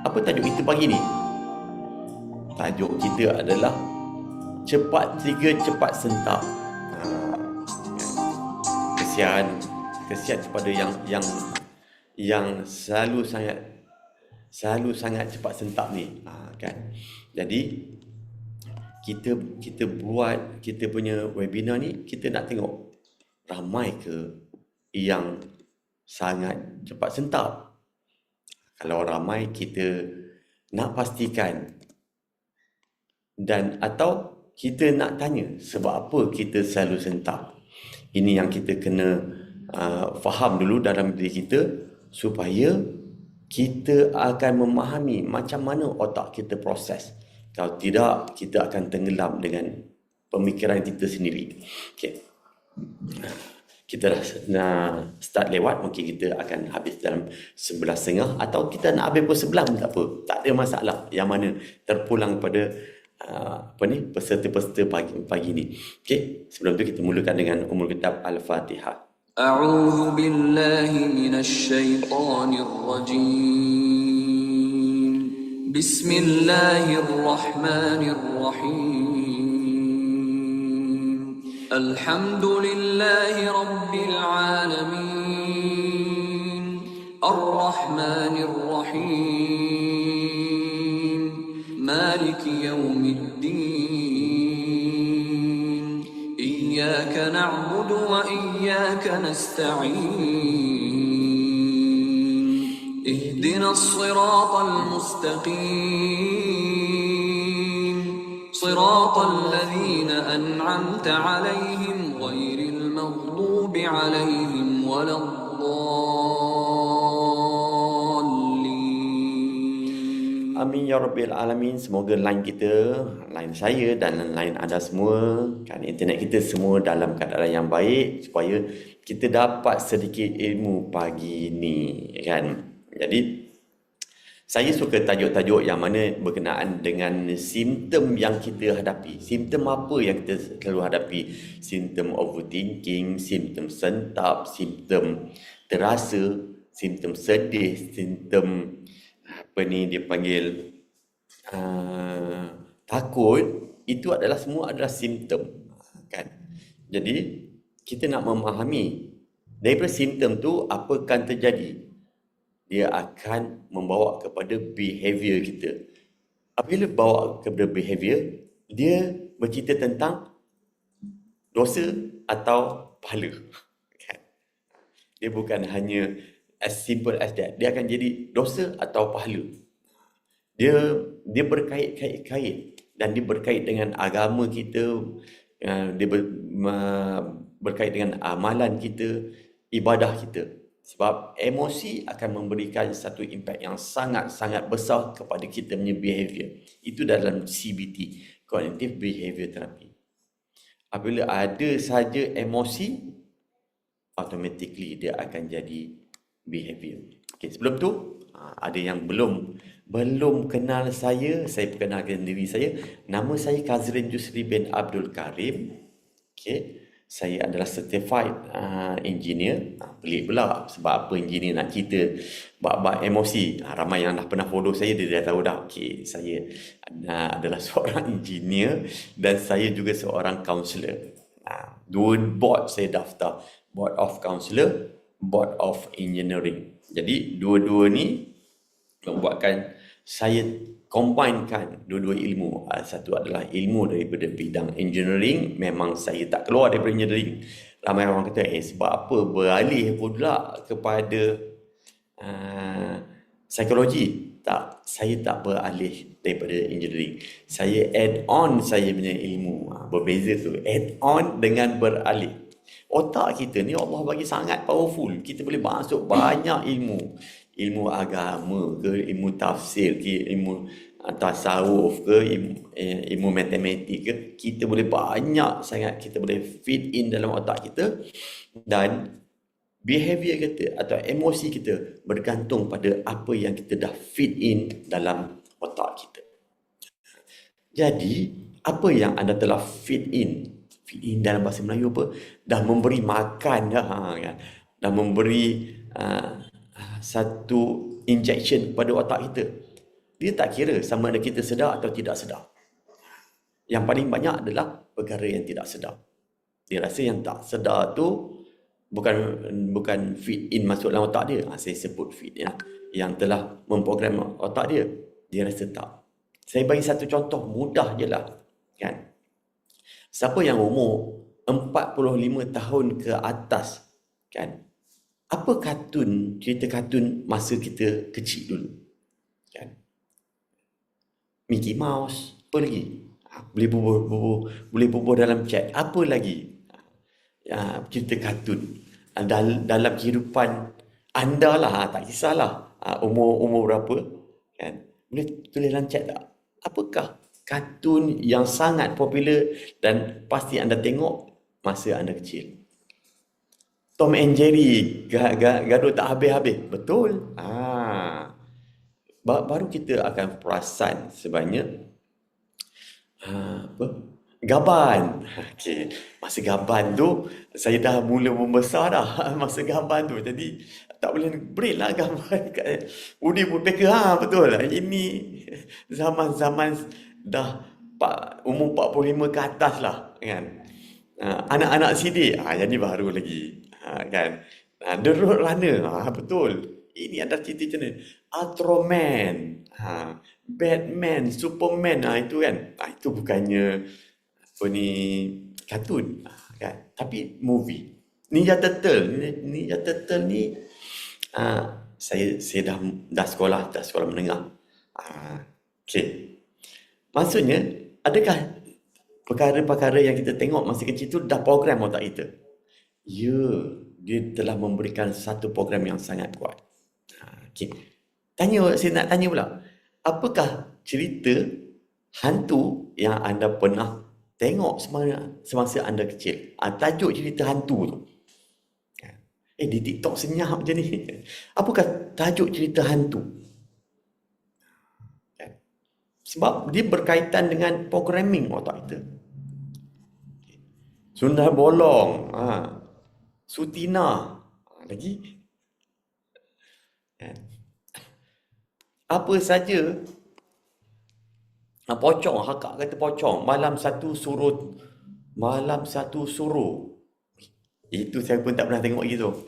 Apa tajuk kita pagi ni? Tajuk kita adalah cepat trigger, cepat sentak. Kesian kepada yang selalu sangat cepat sentak ni, kan. Jadi kita buat kita punya webinar ni, kita nak tengok ramai ke yang sangat cepat sentak. Kalau ramai, kita nak pastikan, dan atau kita nak tanya sebab apa kita selalu sentak. Ini yang kita kena faham dulu dalam diri kita, supaya kita akan memahami macam mana otak kita proses. Kalau tidak, kita akan tenggelam dengan pemikiran kita sendiri. Okay. Kita dah start lewat, mungkin kita akan habis dalam 11.30, atau kita nak habis pukul 11 tak apa, tak ada masalah. Yang mana terpulang pada peserta-peserta pagi ni. Okey, sebelum tu kita mulakan dengan Ummul Kitab Al-Fatihah. A'udzu billahi minasy syaithanir rajim. Bismillahirrahmanirrahim. Alhamdulillahi rabbil alamin. Ar-Rahmanir Rahim. Maliki yaumiddin. Iyyaka na'budu wa iyyaka nasta'in. Ihdinas siratal mustaqim. Siratal ladzina an'amta 'alaihim ghairil maghdubi 'alaihim waladdallin. Amin ya Rabbil Alamin. Semoga line kita, line saya dan line anda semua, kan, internet kita semua dalam keadaan yang baik, supaya kita dapat sedikit ilmu pagi ni, kan. Jadi saya suka tajuk-tajuk yang mana berkenaan dengan simptom yang kita hadapi. Simptom apa yang kita selalu hadapi? Simptom overthinking, simptom sentap, simptom terasa, simptom sedih, simptom dia panggil takut. Itu semua adalah simptom, kan. Jadi kita nak memahami daripada simptom tu apa akan terjadi. Dia akan membawa kepada behavior kita. Apabila bawa kepada behavior, dia bercerita tentang dosa atau pahala, kan. Dia bukan hanya as simple as that. Dia akan jadi dosa atau pahala. Dia berkait-kait, dan dia berkait dengan agama kita, dia berkait dengan amalan kita, ibadah kita. Sebab emosi akan memberikan satu impact yang sangat-sangat besar kepada kita punya behavior. Itu dalam CBT, Cognitive Behavior Therapy. Apabila ada saja emosi, automatically dia akan jadi behavior. Okay, sebelum tu ada yang belum kenal saya perkenalkan diri saya. Nama saya Kazrin Yusri bin Abdul Karim. Okay, saya adalah certified engineer. Pelik pula, sebab apa engineer nak cerita bab emosi. Ramai yang dah pernah follow saya, dia dah tahu dah. Okay, saya adalah seorang engineer dan saya juga seorang counselor. Dua board saya daftar, Board of Counselor, Board of Engineering. Jadi dua-dua ni membuatkan saya combinekan dua-dua ilmu. Satu adalah ilmu daripada bidang engineering. Memang saya tak keluar daripada engineering. Ramai orang kata, sebab apa beralih pula kepada psikologi? Tak, saya tak beralih daripada engineering. Saya add on saya punya ilmu. Berbeza tu, add on dengan beralih. Otak kita ni Allah bagi sangat powerful. Kita boleh masuk banyak ilmu. Ilmu agama ke, ilmu tafsir ke, ilmu tasawuf ke, ilmu matematik ke. Kita boleh banyak sangat, kita boleh fit in dalam otak kita. Dan behavior kita atau emosi kita bergantung pada apa yang kita dah fit in dalam otak kita. Jadi, apa yang anda telah fit in dalam bahasa Melayu apa? Dah memberi makan dah, kan? Dah memberi satu injection kepada otak kita. Dia tak kira sama ada kita sedar atau tidak sedar. Yang paling banyak adalah perkara yang tidak sedar. Dia rasa yang tak sedar tu bukan feed in masuk dalam otak dia. Saya sebut feed ya. Yang telah memprogram otak dia. Dia rasa tak. Saya bagi satu contoh mudah je lah. Kan? Siapa yang umur 45 tahun ke atas, kan? Apa cerita kartun masa kita kecil dulu? Kan? Mickey Mouse, apa lagi? Boleh bubuh dalam chat. Apa lagi? Cerita kartun. Dalam kehidupan anda lah, tak kisahlah umur berapa, kan? Boleh tulis dalam chat tak? Apakah kartun yang sangat popular dan pasti anda tengok masa anda kecil? Tom and Jerry, gaduh tak habis-habis. Betul. Baru kita akan perasan sebanyak Gaban. Okey, masa Gaban tu saya dah mula membesar dah masa Gaban tu. Jadi tak boleh brain lah Gaban kat Woody Woodpecker. Betul. Ini zaman-zaman dah umur 45 ke atas lah kan. Anak-anak sidik. Yang ni baru lagi. Kan. The Road Runner. Betul. Ini ada cerita macam ni. Ultraman. Batman, Superman, itu kan. Itu bukannya apa ni kartun, kan. Tapi movie. Ninja Turtle ni saya dah sekolah menengah. Okey. Maksudnya adakah perkara-perkara yang kita tengok masa kecil tu dah program otak kita? Ya, dia telah memberikan satu program yang sangat kuat. Okey. Saya nak tanya pula. Apakah cerita hantu yang anda pernah tengok semasa anda kecil? Tajuk cerita hantu tu. Di TikTok senyap je ni. Apakah tajuk cerita hantu? Sebab dia berkaitan dengan programming otak kita. Sundar Bolong, Sutina, lagi. Apa saja pocong, hakak kata pocong, malam satu suruh. Itu saya pun tak pernah tengok gitu.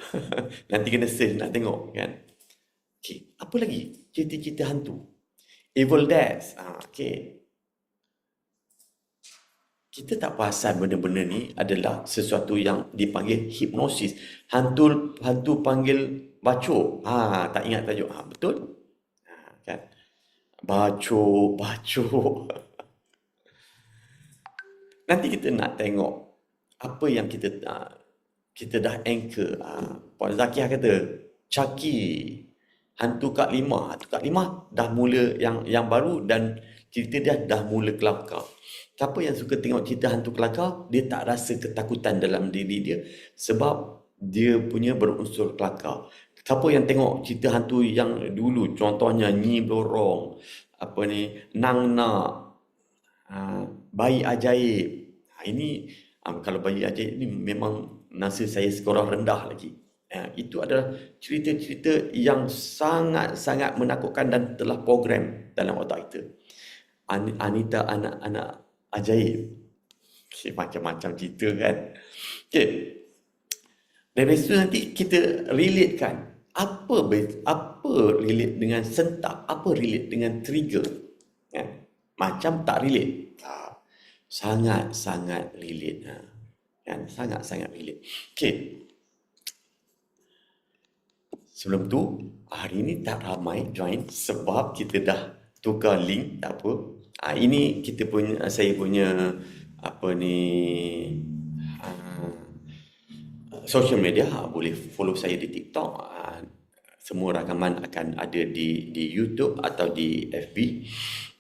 Nanti kena search nak tengok kan. Okey, apa lagi cerita-cerita hantu? Evil Dead. Okey. Kita tak perasan benda-benda ni adalah sesuatu yang dipanggil hipnosis. Hantu panggil bacok. Tak ingat tajuk. Betul? Kan? Bacok. Nanti kita nak tengok apa yang kita dah anchor. Puan Zakiah kata, Chucky, hantu Kak Limah. Kak Limah dah mula yang baru dan cerita dia dah mula kelakar. Siapa yang suka tengok cerita hantu kelakar, dia tak rasa ketakutan dalam diri dia sebab dia punya berunsur kelakar. Siapa yang tengok cerita hantu yang dulu, contohnya Nyi Blorong, Nang Nak, Bayi Ajaib. Ini kalau Bayi Ajaib ni memang masa saya sekolah rendah lagi. Itu adalah cerita-cerita yang sangat-sangat menakutkan dan telah program dalam otak kita. Anita anak-anak ajaib. Macam-macam cerita kan. Okay. Dari situ nanti kita relatekan apa relate dengan sentak, apa relate dengan trigger. Kan? Macam tak relate. Sangat-sangat relate. Kan? Sangat-sangat relate. Okay. Sebelum tu, hari ni tak ramai join sebab kita dah tukar link, tak apa. Ini saya punya social media. Boleh follow saya di TikTok. Semua rakaman akan ada di YouTube atau di FB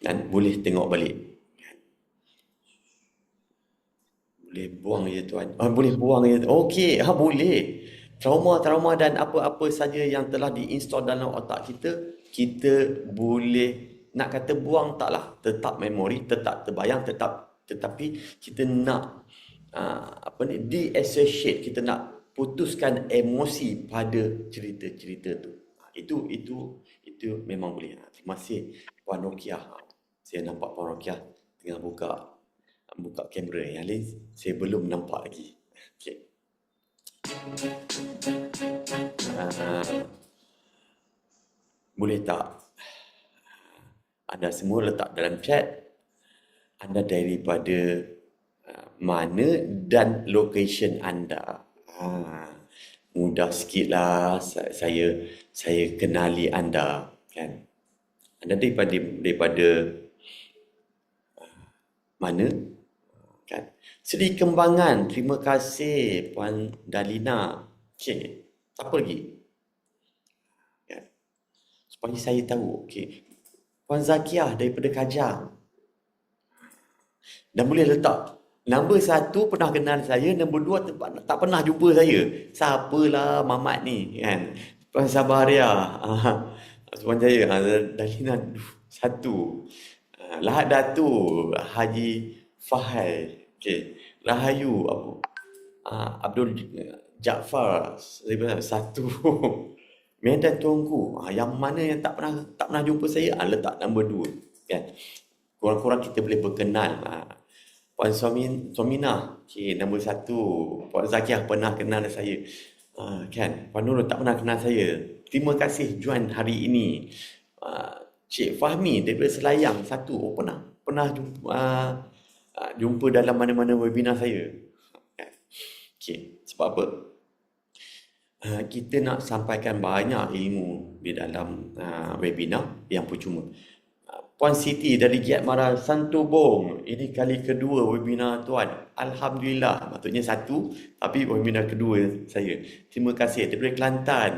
dan boleh tengok balik. Boleh buang je tuan. Boleh buang je. Okey, boleh. Trauma dan apa-apa saja yang telah diinstall dalam otak kita boleh, nak kata buang taklah, tetap memori, tetap terbayang, tetapi kita nak de-associate, kita nak putuskan emosi pada cerita-cerita tu. Itu Itu memang boleh. Terima kasih Puan Rokiah. Saya nampak Puan Rokiah tengah buka kamera. Yang lain saya belum nampak lagi. Okey. Boleh tak anda semua letak dalam chat anda daripada mana dan location anda. Mudah sikitlah saya kenali anda, kan. Anda daripada mana, kan. Seri Kembangan, terima kasih Puan Dalina. Okey, apa lagi? Kan. Supaya saya tahu. Okey. Puan Zakiah daripada Kajang. Dan boleh letak nombor 1 pernah kenal saya, nombor 2 tak pernah jumpa saya. Siapalah Mamat ni, kan. Puan Sabaria, Puan saya, Dalina 1. Lahad Datuk Haji Fahal. Okey. Rahayu Abdul Jaafar 1. Medan Tuanku, yang mana yang tak pernah jumpa saya, letak nombor 2, kan. Kurang-kurang kita boleh berkenal. Puan Somina, okey, nombor 1. Puan Zakiah pernah kenal saya, kan. Puan Nurul tak pernah kenal saya. Terima kasih join hari ini. Cik Fahmi daripada Selayang 1. Pernah jumpa dalam mana-mana webinar saya. Okey, sebab apa? Kita nak sampaikan banyak ilmu di dalam webinar yang percuma. Puan Siti dari Giat Mara Santubong, ini kali kedua webinar tuan. Alhamdulillah, maksudnya 1, tapi webinar kedua saya. Terima kasih. Daripada Kelantan,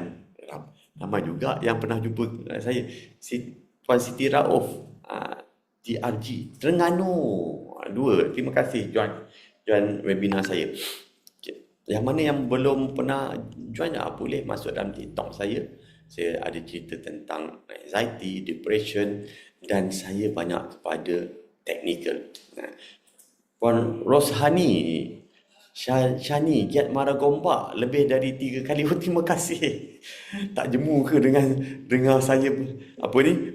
ramai juga yang pernah jumpa saya. Puan Siti Rauf, TRG Terengganu 2. Terima kasih join webinar saya. Yang mana yang belum pernah join, boleh masuk dalam TikTok saya. Saya ada cerita tentang anxiety, depression, dan saya banyak kepada technical. Puan Roshani Shani Giat Mara Gombak lebih dari 3 kali. Terima kasih. Tak jemu ke dengan dengar saya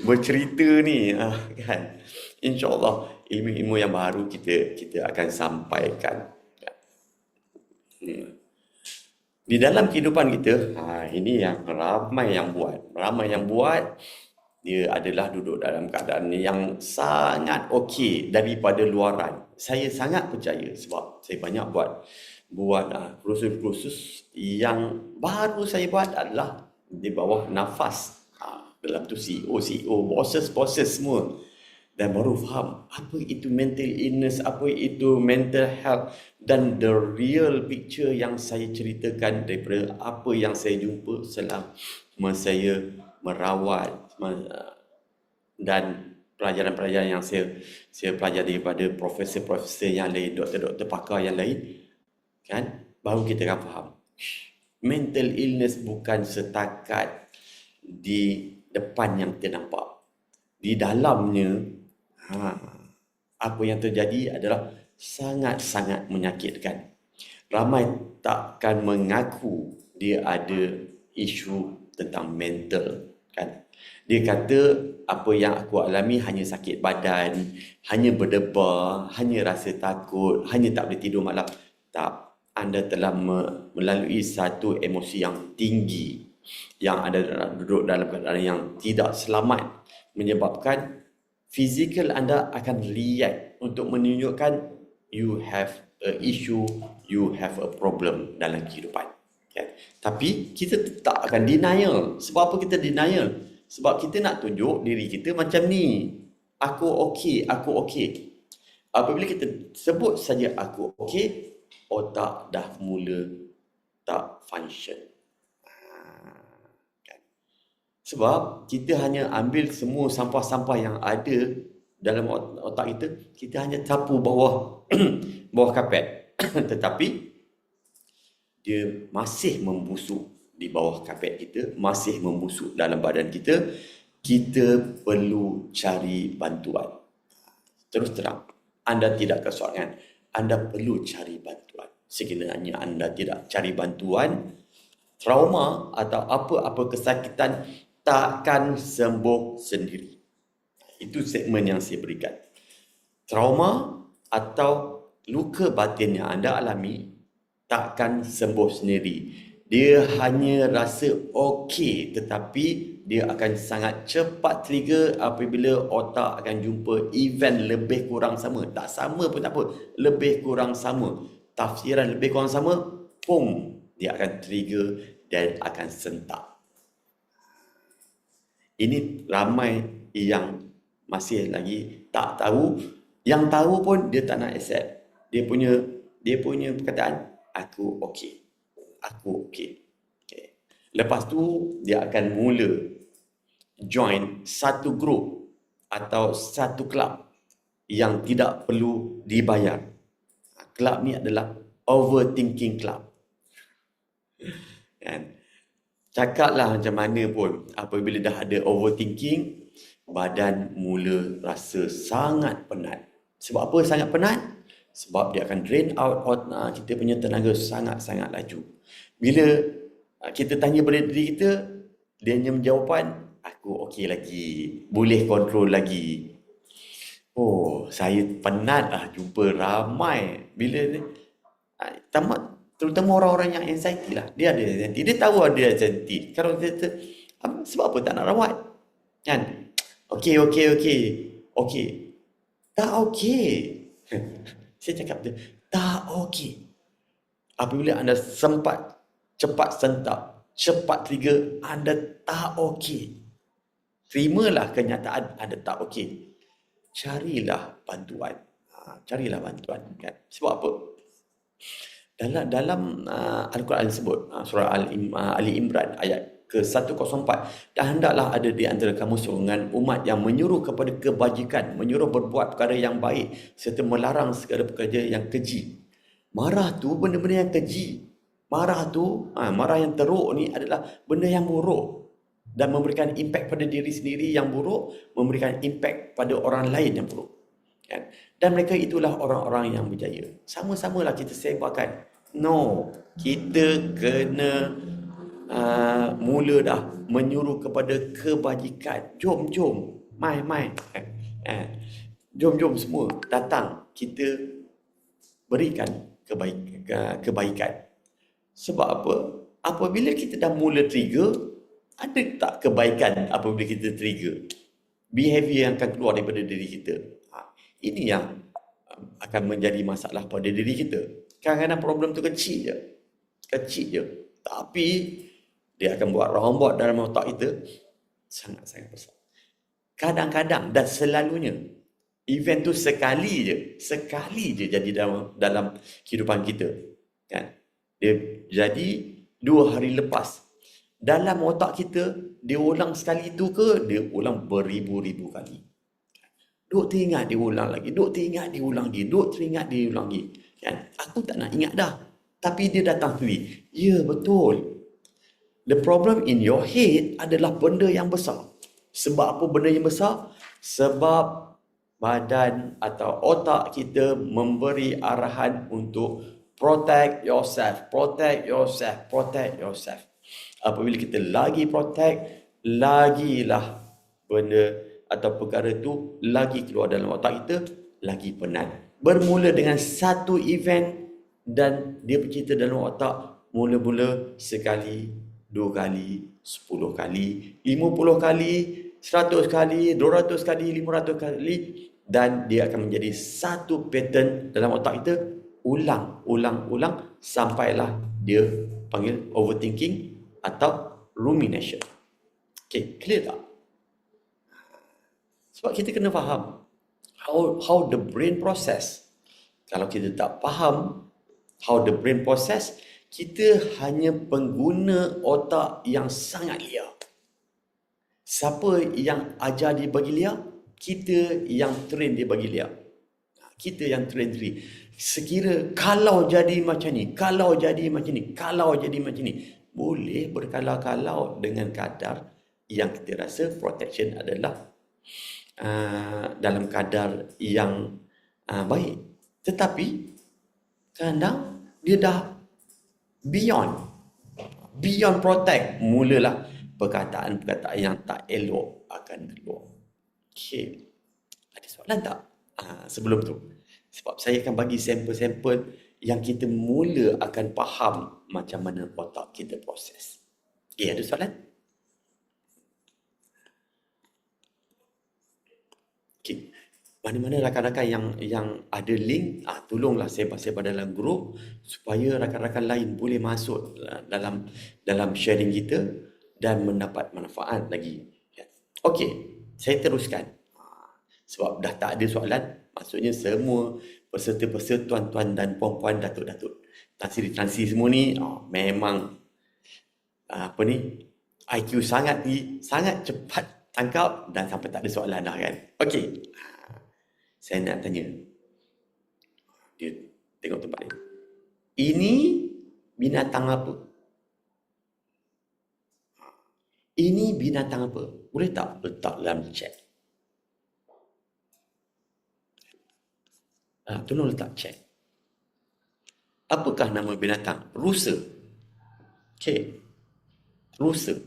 bercerita ni, kan. InsyaAllah ilmu-ilmu yang baru kita akan sampaikan. Di dalam kehidupan kita, ini yang ramai yang buat, dia adalah duduk dalam keadaan yang sangat okey daripada luaran. Saya sangat percaya sebab saya banyak buat kursus-kursus yang baru saya buat adalah di bawah nafas. Dalam tu CEO, bosses semua. Dan baru faham apa itu mental illness, apa itu mental health, dan the real picture yang saya ceritakan daripada apa yang saya jumpa selama saya merawat dan pelajaran-pelajaran yang saya pelajari daripada profesor-profesor yang lain, doktor-doktor pakar yang lain, kan, baru kita akan faham mental illness bukan setakat di depan yang kita nampak. Di dalamnya apa yang terjadi adalah sangat-sangat menyakitkan. Ramai takkan mengaku dia ada isu tentang mental, kan. Dia kata apa yang aku alami hanya sakit badan, hanya berdebar, hanya rasa takut, hanya tak boleh tidur malam. Tak, anda telah melalui satu emosi yang tinggi, yang anda duduk dalam keadaan yang tidak selamat, menyebabkan fizikal anda akan react untuk menunjukkan you have a issue, you have a problem dalam kehidupan. Okay. Tapi kita tak akan denial. Sebab apa kita denial? Sebab kita nak tunjuk diri kita macam ni. Aku okey, aku okey. Apabila kita sebut saja aku okey, otak dah mula tak function. Sebab kita hanya ambil semua sampah-sampah yang ada dalam otak kita, kita hanya sapu bawah kapet. Tetapi dia masih membusuk di bawah kapet kita, masih membusuk dalam badan kita. Kita perlu cari bantuan. Terus terang, anda tidak kesorangan. Anda perlu cari bantuan. Sekiranya anda tidak cari bantuan, trauma atau apa-apa kesakitan takkan sembuh sendiri. Itu statement yang saya berikan. Trauma atau luka batin yang anda alami takkan sembuh sendiri. Dia hanya rasa okey, tetapi dia akan sangat cepat trigger apabila otak akan jumpa event lebih kurang sama. Tak sama pun tak apa, lebih kurang sama. Tafsiran lebih kurang sama, pum, dia akan trigger dan akan sentak. Ini ramai yang masih lagi tak tahu. Yang tahu pun dia tak nak accept. Dia punya perkataan, aku okey. Aku okey. Okay. Lepas tu dia akan mula join satu grup atau satu kelab yang tidak perlu dibayar. Kelab ni adalah overthinking club. Kan? Cakaplah macam mana pun, apabila dah ada overthinking, badan mula rasa sangat penat. Sebab apa sangat penat? Sebab dia akan drain out kita punya tenaga sangat-sangat laju. Bila kita tanya pada diri kita, dia hanya jawapan, aku okey lagi, boleh kontrol lagi. Oh, saya penat lah jumpa ramai. Bila terutama orang-orang yang anxiety lah. Dia ada anxiety. Dia tahu ada anxiety. Kalau kita, sebab apa tak nak rawat? Kan? Okey. Tak okey. Saya cakap tu, tak okey. Apabila anda sempat cepat sentak, cepat trigger, anda tak okey. Terimalah kenyataan anda tak okey. Carilah bantuan. Carilah bantuan. Kan? Sebab apa? Dalam Al-Quran disebut, surah Ali Imran ayat ke-104, dan hendaklah ada di antara kamu seorang umat yang menyuruh kepada kebajikan, menyuruh berbuat perkara yang baik, serta melarang segala perkara yang keji. Marah tu benda-benda yang keji. Marah yang teruk ni adalah benda yang buruk dan memberikan impak pada diri sendiri yang buruk, memberikan impak pada orang lain yang buruk. Kan? Dan mereka itulah orang-orang yang berjaya. Sama-samalah kita sebarkan. No, kita kena mula dah menyuruh kepada kebajikan. Jom, mai. Jom semua datang, kita berikan kebaikan. Sebab apa? Apabila kita dah mula trigger, ada tak kebaikan apabila kita trigger? Behavior yang akan keluar daripada diri kita. Ini yang akan menjadi masalah pada diri kita. Kadang-kadang problem tu kecil je. Tapi dia akan buat robot dalam otak kita sangat-sangat besar. Kadang-kadang dan selalunya event tu sekali je jadi dalam kehidupan kita. Kan? Dia jadi 2 hari lepas. Dalam otak kita, dia ulang sekali tu ke, dia ulang beribu-ribu kali. Duk teringat dia ulang lagi, duk teringat dia ulang lagi. Kan? Aku tak nak ingat dah. Tapi dia datang sendiri. Ya, betul. The problem in your head adalah benda yang besar. Sebab apa benda yang besar? Sebab badan atau otak kita memberi arahan untuk protect yourself. Apabila kita lagi protect, lagilah benda atau perkara tu lagi keluar dalam otak kita, lagi penat. Bermula dengan satu event dan dia bercerita dalam otak mula-mula sekali, 2 kali, 10 kali, 50 kali, 100 kali, 200 kali, 500 kali, dan dia akan menjadi satu pattern dalam otak kita, ulang sampailah dia panggil overthinking atau rumination. Okay, clear tak? Sebab kita kena faham how the brain process. Kalau kita tak faham how the brain process, kita hanya pengguna otak yang sangat liar. Siapa yang ajar dia bagi liar? Kita yang train dia bagi liar. Kita yang train diri. Sekira kalau jadi macam ni, kalau jadi macam ni, boleh berkalau-kalau dengan kadar yang kita rasa protection adalah dalam kadar yang baik. Tetapi kadang dia dah beyond protect, mulalah perkataan-perkataan yang tak elok akan keluar. Okey. Ada soalan tak? Sebelum tu. Sebab saya akan bagi sampel-sampel yang kita mula akan faham macam mana otak kita proses. Okey, ada soalan? Okey. Mana-mana rakan-rakan yang ada link, tolonglah sebar-sebar dalam grup supaya rakan-rakan lain boleh masuk dalam sharing kita dan mendapat manfaat lagi. Okey, saya teruskan. Sebab dah tak ada soalan, maksudnya semua peserta-peserta, tuan-tuan dan puan-puan, datuk-datuk, tansi semua ni memang IQ sangat tinggi, sangat cepat tangkap dan sampai tak ada soalan dah kan. Okey. Saya nak tanya. Dia tengok tempat ni. Ini binatang apa? Ini binatang apa? Boleh tak letak dalam chat? Tolong letak chat. Apakah nama binatang? Rusa. Okey. Rusa.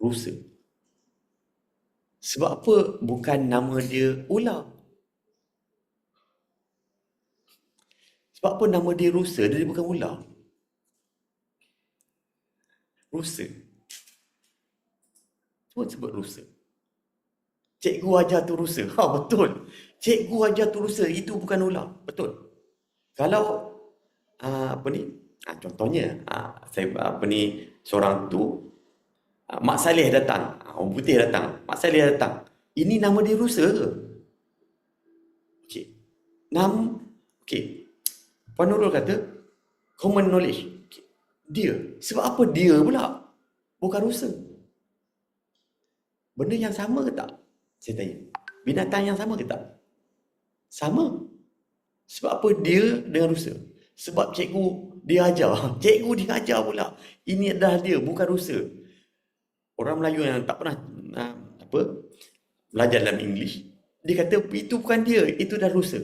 Rusa. Sebab apa bukan nama dia ular? Sebab apa nama dia rusa, dia bukan ular? Rusa. Sebut rusa. Cikgu ajar tu rusa. Betul. Cikgu ajar tu rusa, itu bukan ular. Betul. Kalau contohnya seorang tu Mak Saleh datang, orang putih datang, Mak Saleh datang. Ini nama dia rusa ke? Okey. Okey. Puan Nurul kata common knowledge. Okay. Dia. Sebab apa dia pula? Bukan rusa. Benda yang sama ke tak? Saya tanya. Binatang yang sama ke tak? Sama. Sebab apa dia dengan rusa? Sebab cikgu dia ajar. Cikgu dia ajar pula. Ini adalah dia, bukan rusa. Orang Melayu yang tak pernah belajar dalam English, dia kata itu bukan dia, itu dah rusa.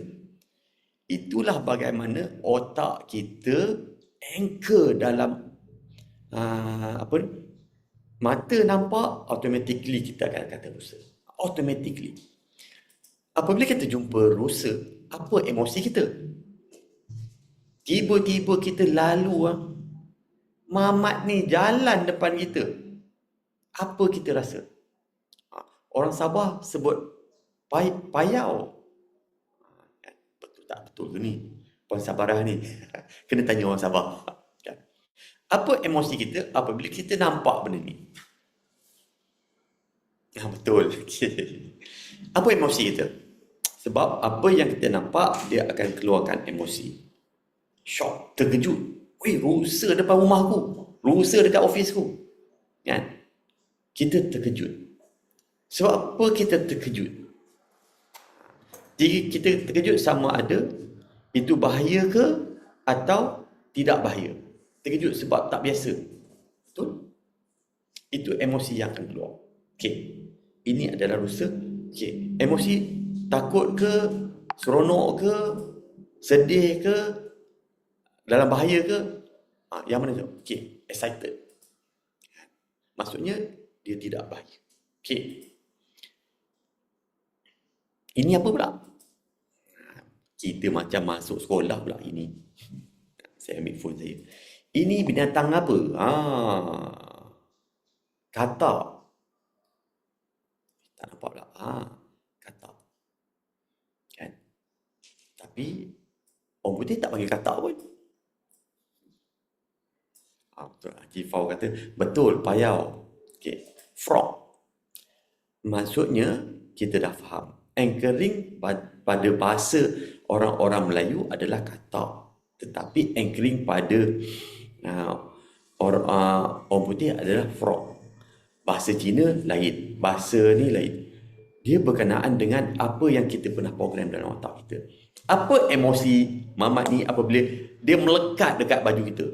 Itulah bagaimana otak kita anchor dalam mata nampak, automatically kita akan kata rusa. Automatically. Apabila kita jumpa rusa, apa emosi kita? Tiba-tiba kita lalu Mamat ni jalan depan kita. Apa kita rasa? Orang Sabah sebut payau. Betul tak betul ke ni? Puan Sabarah ni. Kena tanya orang Sabah. Apa emosi kita apabila kita nampak benda ni? Betul. Apa emosi kita? Sebab apa yang kita nampak, dia akan keluarkan emosi. Shock, terkejut. Weh, rusa depan rumah aku. Rusa dekat office aku. Kan? Kita terkejut. Sebab apa kita terkejut? Jika kita terkejut sama ada itu bahaya ke atau tidak bahaya. Terkejut sebab tak biasa. Betul? Itu emosi yang akan keluar. Okey. Ini adalah rusa. Okey. Emosi takut ke, seronok ke, sedih ke, dalam bahaya ke? Yang mana tu? Okey. Excited. Maksudnya dia tidak bahaya. Okey. Ini apa pula? Kita macam masuk sekolah pula ini. Saya ambil phone saya. Ini binatang apa? Katak. Tak nampak pula. Katak. Kan? Tapi orang putih tak panggil katak pun. Betul. Kifau kata, betul, payau. Okay. Frog. Maksudnya, kita dah faham. Anchoring pada bahasa orang-orang Melayu adalah katak. Tetapi anchoring pada orang putih adalah frog. Bahasa Cina lain. Bahasa ni lain. Dia berkenaan dengan apa yang kita pernah program dalam otak kita. Apa emosi Mamat ni apabila dia melekat dekat baju kita?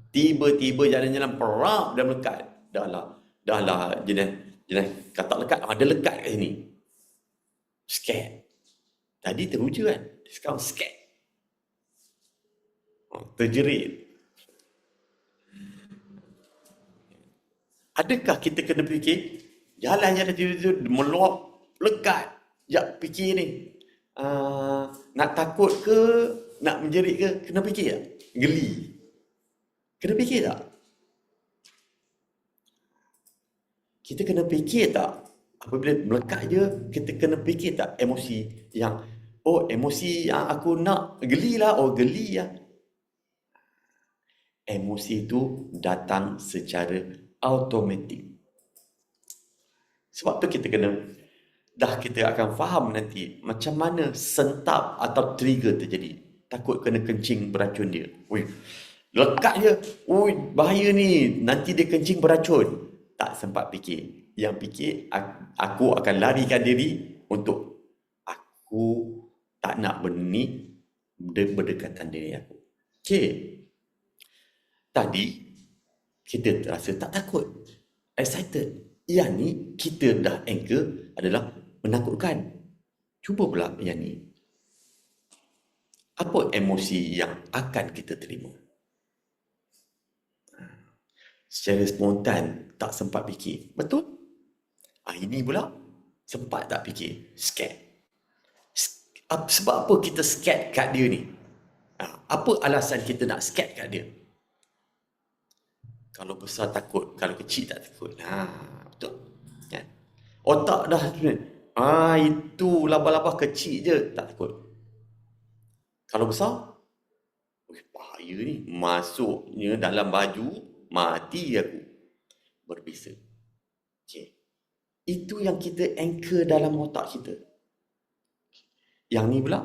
Tiba-tiba jalan-jalan perak dan melekat. Dah lah jenis katak lekat. Dia lekat kat sini. Scared. Tadi teruja kan? Sekarang scared. Terjerit. Adakah kita kena fikir jalan je tiba-tiba meluap lekat jap fikir ni, nak takut ke, nak menjerit ke, kena fikir tak? Geli kena fikir tak? Kita kena fikir tak? Apabila melekat je, kita kena fikir tak emosi yang, emosi yang aku nak geli lah, geli lah. Emosi itu datang secara automatik. Sebab tu kita kita akan faham nanti macam mana sentap atau trigger terjadi. Takut kena kencing beracun dia. Lekat je. Bahaya ni. Nanti dia kencing beracun. Tak sempat fikir. Yang fikir, aku akan larikan diri untuk aku tak nak benda ni berdekatan diri aku. Okay. Tadi, kita terasa tak takut. Excited. Yang ni, kita dah anchor adalah menakutkan. Cuba pula yang ni. Apa emosi yang akan kita terima? Secara spontan, tak sempat fikir. Betul? Ini pula, sempat tak fikir? Scared. Sebab apa kita scared kat dia ni? Apa alasan kita nak scared kat dia? Kalau besar takut, kalau kecil tak takut. Betul. Kan? Otak dah itu labah-labah kecil je tak takut. Kalau besar, bahaya ni. Masuknya dalam baju, mati aku. Berbisa. Okay. Itu yang kita anchor dalam otak kita. Yang ni pula,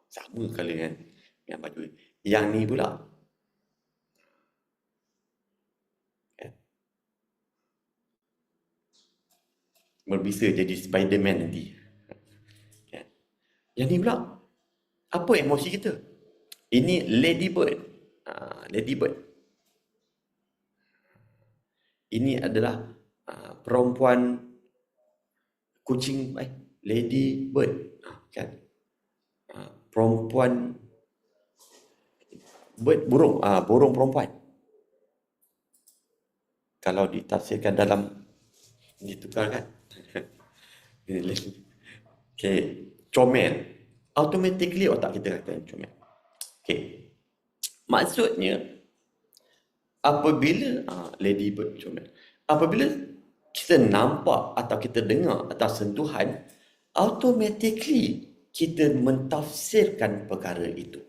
sama kali kan yang baju. Yang ni pula, berbisa jadi Spiderman nanti. Yang ni pula, apa emosi kita? Ini ladybird. Ladybird. Ini adalah perempuan kucing, ladybird. Kan? Perempuan burung, burung perempuan. Kalau ditafsirkan dalam, ditukarkan. Okay, comel. Automatically otak kita kata comel. Okay. Maksudnya, apabila, ladybird comel. Apabila kita nampak atau kita dengar atau sentuhan, automatically kita mentafsirkan perkara itu.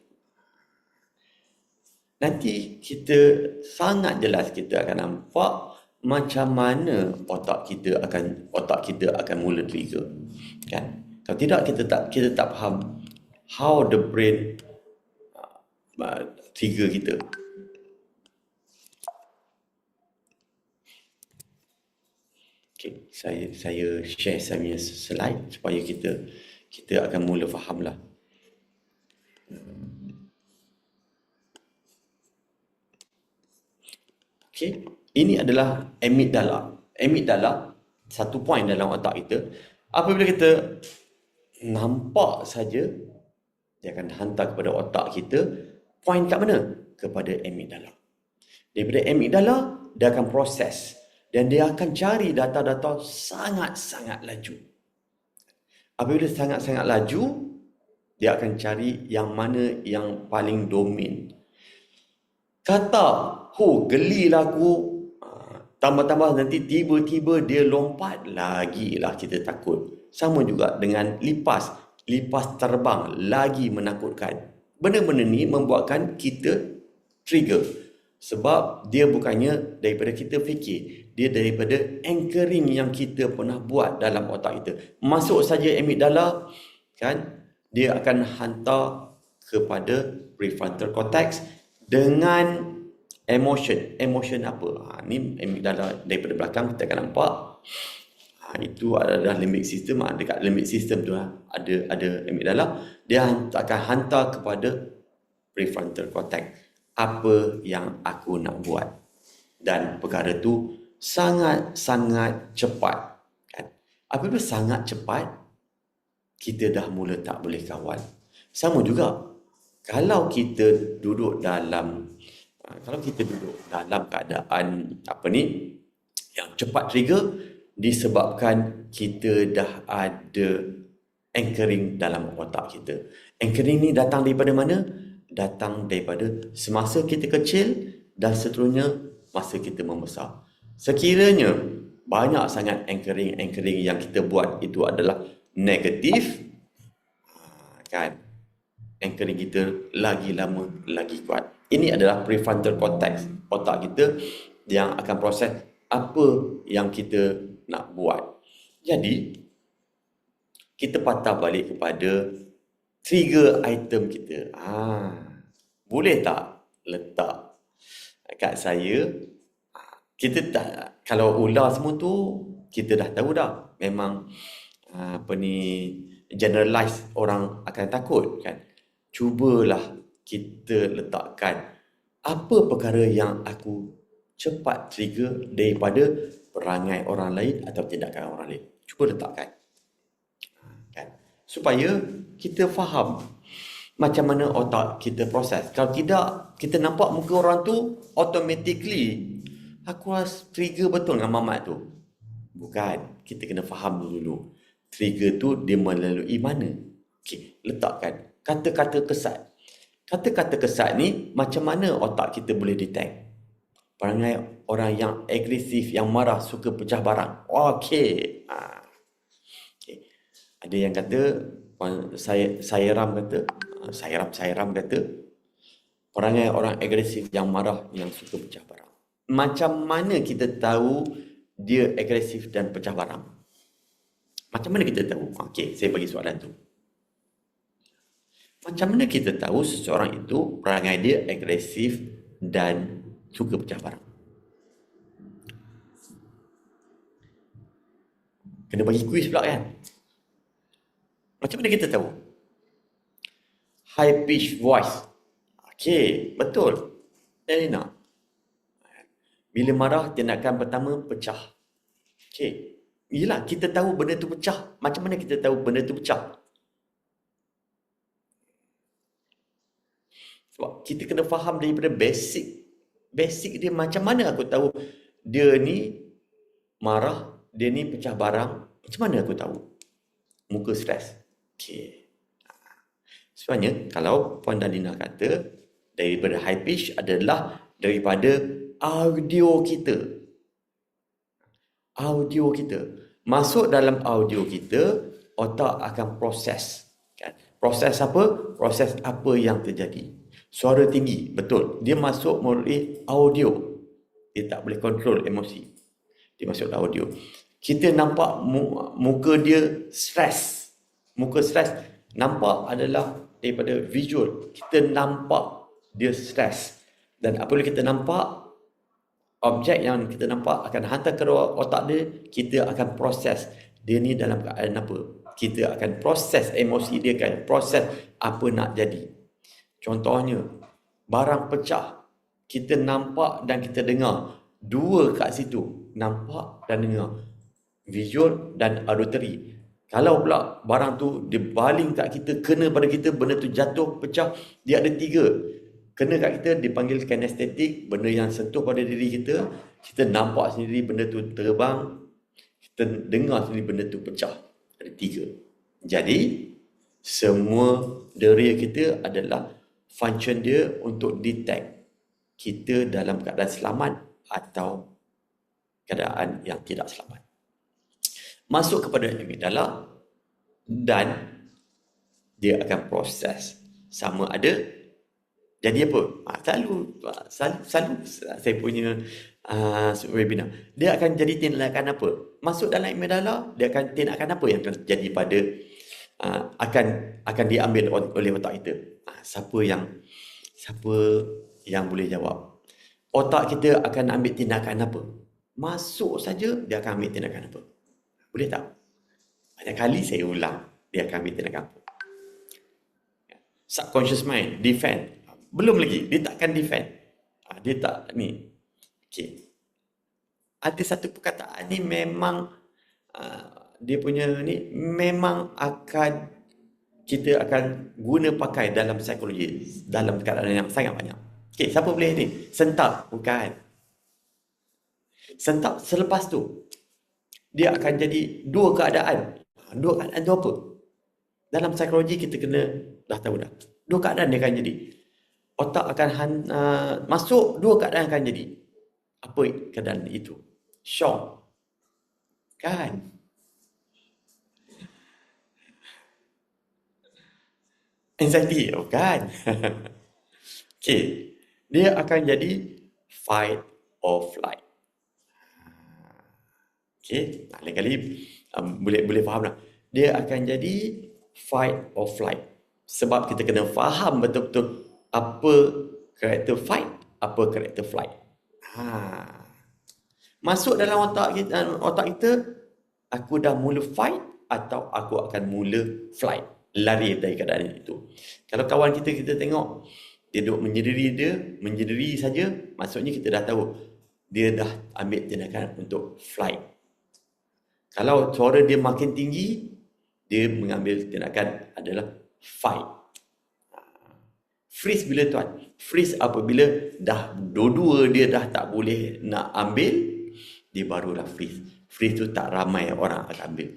Nanti kita sangat jelas kita akan nampak macam mana otak kita akan mula trigger. Kan? Kalau tidak kita tak faham how the brain trigger kita. Okay, saya share saya slide supaya kita akan mula fahamlah. Okay. Ini adalah amygdala. Amygdala, satu point dalam otak kita. Apabila kita nampak saja, dia akan hantar kepada otak kita. Point kat mana? Kepada amygdala. Daripada amygdala, dia akan proses. Dan dia akan cari data-data sangat-sangat laju. Apabila sangat-sangat laju, dia akan cari yang mana yang paling domin. Kata, gelilah aku. Tambah-tambah nanti tiba-tiba dia lompat, lagilah kita takut. Sama juga dengan lipas. Lipas terbang, lagi menakutkan. Benda-benda ni membuatkan kita trigger. Sebab dia bukannya daripada kita fikir. Dia daripada anchoring yang kita pernah buat dalam otak kita. Masuk saja amygdala, kan? Dia akan hantar kepada prefrontal cortex dengan emotion. Emotion apa? Ni amygdala daripada belakang kita akan nampak. Itu adalah limbic system. Dekat limbic system tu ada amygdala. Dia akan hantar kepada prefrontal cortex. Apa yang aku nak buat. Dan perkara tu sangat-sangat cepat. Kan? Apabila sangat cepat, kita dah mula tak boleh kawal. Sama juga, kalau kita duduk dalam Kalau kita duduk dalam keadaan yang cepat trigger, disebabkan kita dah ada anchoring dalam otak kita. Anchoring ni datang daripada mana? Datang daripada semasa kita kecil dan seterusnya masa kita membesar. Sekiranya banyak sangat anchoring yang kita buat itu adalah negatif, kan? Anchoring kita lagi lama lagi kuat. Ini adalah prefrontal cortex, otak kita yang akan proses apa yang kita nak buat. Jadi kita patah balik kepada trigger item kita. Boleh tak letak kat saya? Kita tak, kalau ular semua tu kita dah tahu dah, memang generalize, orang akan takut, kan? Cubalah kita letakkan apa perkara yang aku cepat trigger daripada perangai orang lain atau tindakan orang lain. Cuba letakkan, kan? Supaya kita faham macam mana otak kita proses. Kalau tidak, kita nampak muka orang tu, automatically aku rasa trigger betul dengan Mamat tu. Bukan, kita kena faham dulu trigger tu dia melalui mana. Okey, letakkan kata-kata kesat. Kata-kata kesat ni macam mana otak kita boleh detect? Perangai orang yang agresif, yang marah, suka pecah barang. Okey. Okay. Ada yang kata, saya ram kata, perangai orang agresif yang marah, yang suka pecah barang. Macam mana kita tahu dia agresif dan pecah barang? Macam mana kita tahu? Okey, saya bagi soalan tu. Macam mana kita tahu seseorang itu perangai dia agresif dan suka pecah barang? Kena bagi kuis pula, kan? Macam mana kita tahu? High pitch voice. Okey, betul. Elena. Bila marah, tindakan pertama pecah. Okey. Yelah, kita tahu benda tu pecah. Macam mana kita tahu benda tu pecah? Sebab kita kena faham daripada basic. Basic dia, macam mana aku tahu dia ni marah, dia ni pecah barang. Macam mana aku tahu? Muka stres. Okey. Sebenarnya, kalau Puan Dalina kata, daripada high pitch adalah daripada audio kita. Audio kita. Masuk dalam audio kita, otak akan proses. Kan? Proses apa? Proses apa yang terjadi. Suara tinggi, betul. Dia masuk melalui audio. Dia tak boleh kontrol emosi. Dia masuk dalam audio. Kita nampak muka dia stres. Muka stres nampak adalah daripada visual. Kita nampak dia stres. Dan apabila kita nampak, objek yang kita nampak akan hantar ke otak dia, kita akan proses dia ni dalam keadaan apa. Kita akan proses emosi dia, kan, proses apa nak jadi. Contohnya, barang pecah, kita nampak dan kita dengar. Dua kat situ, nampak dan dengar. Visual dan auditory. Kalau pula barang tu dia baling kat kita, kena pada kita, benda tu jatuh, pecah, dia ada tiga. Kena kat kita, dipanggil kinestetik, benda yang sentuh pada diri kita. Kita nampak sendiri benda tu terbang. Kita dengar sendiri benda tu pecah. Ada tiga. Jadi, semua deria kita adalah function dia untuk detect kita dalam keadaan selamat atau keadaan yang tidak selamat. Masuk kepada amigdala dan dia akan proses sama ada jadi apa? Selalu saya punya webinar. Dia akan jadi tindakan apa? Masuk dalam amigdala, dia akan tindakan apa yang akan jadi pada akan diambil oleh otak kita. Siapa yang boleh jawab? Otak kita akan ambil tindakan apa? Masuk saja dia akan ambil tindakan apa? Boleh tak? Banyak kali saya ulang, dia akan ambil tindakan apa? Subconscious mind, defend. Belum lagi, dia takkan defend. Dia tak ni. Okey. Ada satu perkataan ni memang dia punya ni memang kita akan guna pakai dalam psikologi dalam keadaan yang sangat banyak. Okay, siapa boleh ni? Sentap? Bukan. Sentap selepas tu, dia akan jadi dua keadaan. Dua keadaan tu apa? Dalam psikologi kita kena dah tahu dah. Dua keadaan dia akan jadi. Otak akan masuk, dua keadaan akan jadi. Apa keadaan itu? Shock. Kan? Anxiety. Bukan. Okay. Dia akan jadi fight or flight. Okay. Lain kali boleh faham lah. Dia akan jadi fight or flight. Sebab kita kena faham betul-betul apa karakter fight, apa karakter flight. Masuk dalam otak kita, aku dah mula fight atau aku akan mula flight, lari dari keadaan itu. Kalau kawan kita tengok dia duduk menyediri saja, maksudnya kita dah tahu dia dah ambil tindakan untuk flight. Kalau suara dia makin tinggi, dia mengambil tindakan adalah fight. Freeze bila tuan? Freeze apabila dah dua-dua dia dah tak boleh nak ambil, dia barulah freeze. Freeze tu tak ramai orang akan ambil.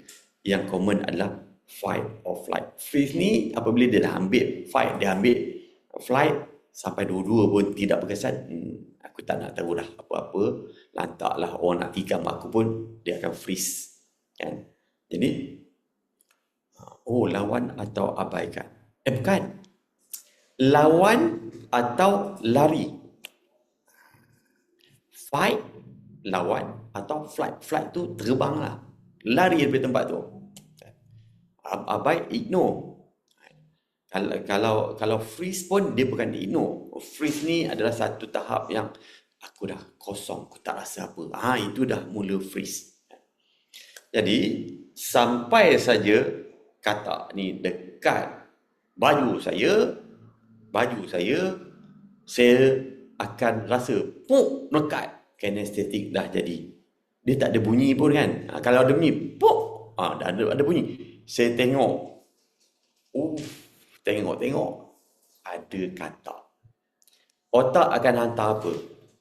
Yang common adalah fight or flight. Freeze ni apabila dia dah ambil fight, dia ambil flight, sampai dua-dua pun tidak berkesan, aku tak nak tahu dah apa-apa, lantaklah orang nak tikam aku pun, dia akan freeze. Kan? Jadi, lawan atau abaikan. Bukan. Lawan atau lari. Fight, lawan atau flight. Flight tu terbang lah. Lari dari tempat tu. Abai, ignore. Kalau freeze pun dia bukan ignore. Freeze ni adalah satu tahap yang aku dah kosong, aku tak rasa apa. Itu dah mula freeze. Jadi sampai saja katak ni dekat baju saya, saya akan rasa puk melekat. Kinestetik dah jadi. Dia tak ada bunyi pun kan. Kalau ada bunyi, puk, dah ada bunyi. Saya tengok. Tengok. Ada katak. Otak akan hantar apa?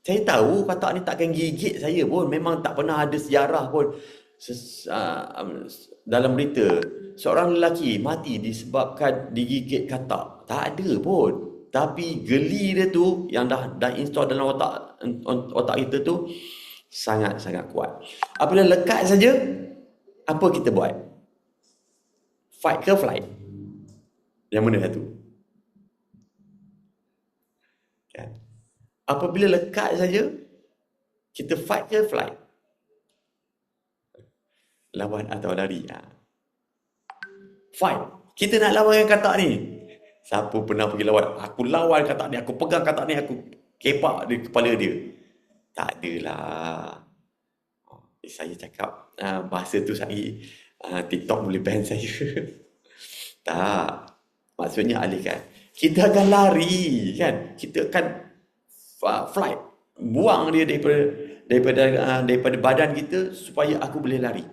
Saya tahu katak ni takkan gigit saya pun. Memang tak pernah ada sejarah pun. Dalam berita, seorang lelaki mati disebabkan digigit katak. Tak ada pun. Tapi geli dia tu yang dah install dalam otak kita tu sangat-sangat kuat. Apabila lekat saja, apa kita buat? Fight ke flight? Yang mana satu? Kan? Apabila lekat saja, kita fight ke flight? Lawan atau lari? Fight. Kita nak lawan dengan katak ni. Siapa pernah pergi lawan? Aku lawan katak ni, aku pegang katak ni, aku kepak di kepala dia. Tak adalah. Saya cakap bahasa tu saya TikTok boleh ban saya. Tak. Maksudnya alihkan. Kita akan lari kan. Kita akan flight. Buang dia daripada badan kita supaya aku boleh lari.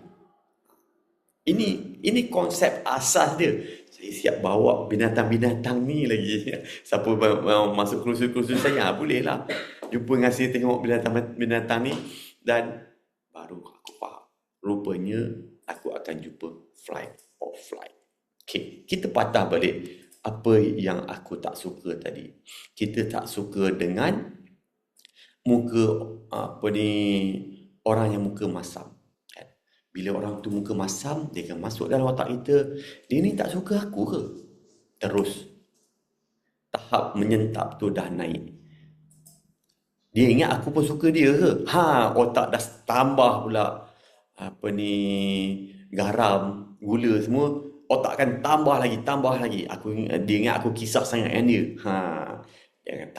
Ini konsep asas dia. Saya siap bawa binatang-binatang ni lagi. Siapa mau masuk kursus-kursus saya, bolehlah. Jumpa dengan saya tengok binatang-binatang ni. Dan baru aku faham. Rupanya aku akan jumpa flight or flight. Okay, kita patah balik apa yang aku tak suka tadi. Kita tak suka dengan muka orang yang muka masam. Bila orang tu muka masam, dia akan masuk dalam otak kita. Dia ni tak suka aku ke? Terus tahap menyentap tu dah naik. Dia ingat aku pun suka dia ke? Otak dah tambah pula garam, gula semua. Otak akan tambah lagi. Dia ingat aku kisah sangat dengan dia. Dia akan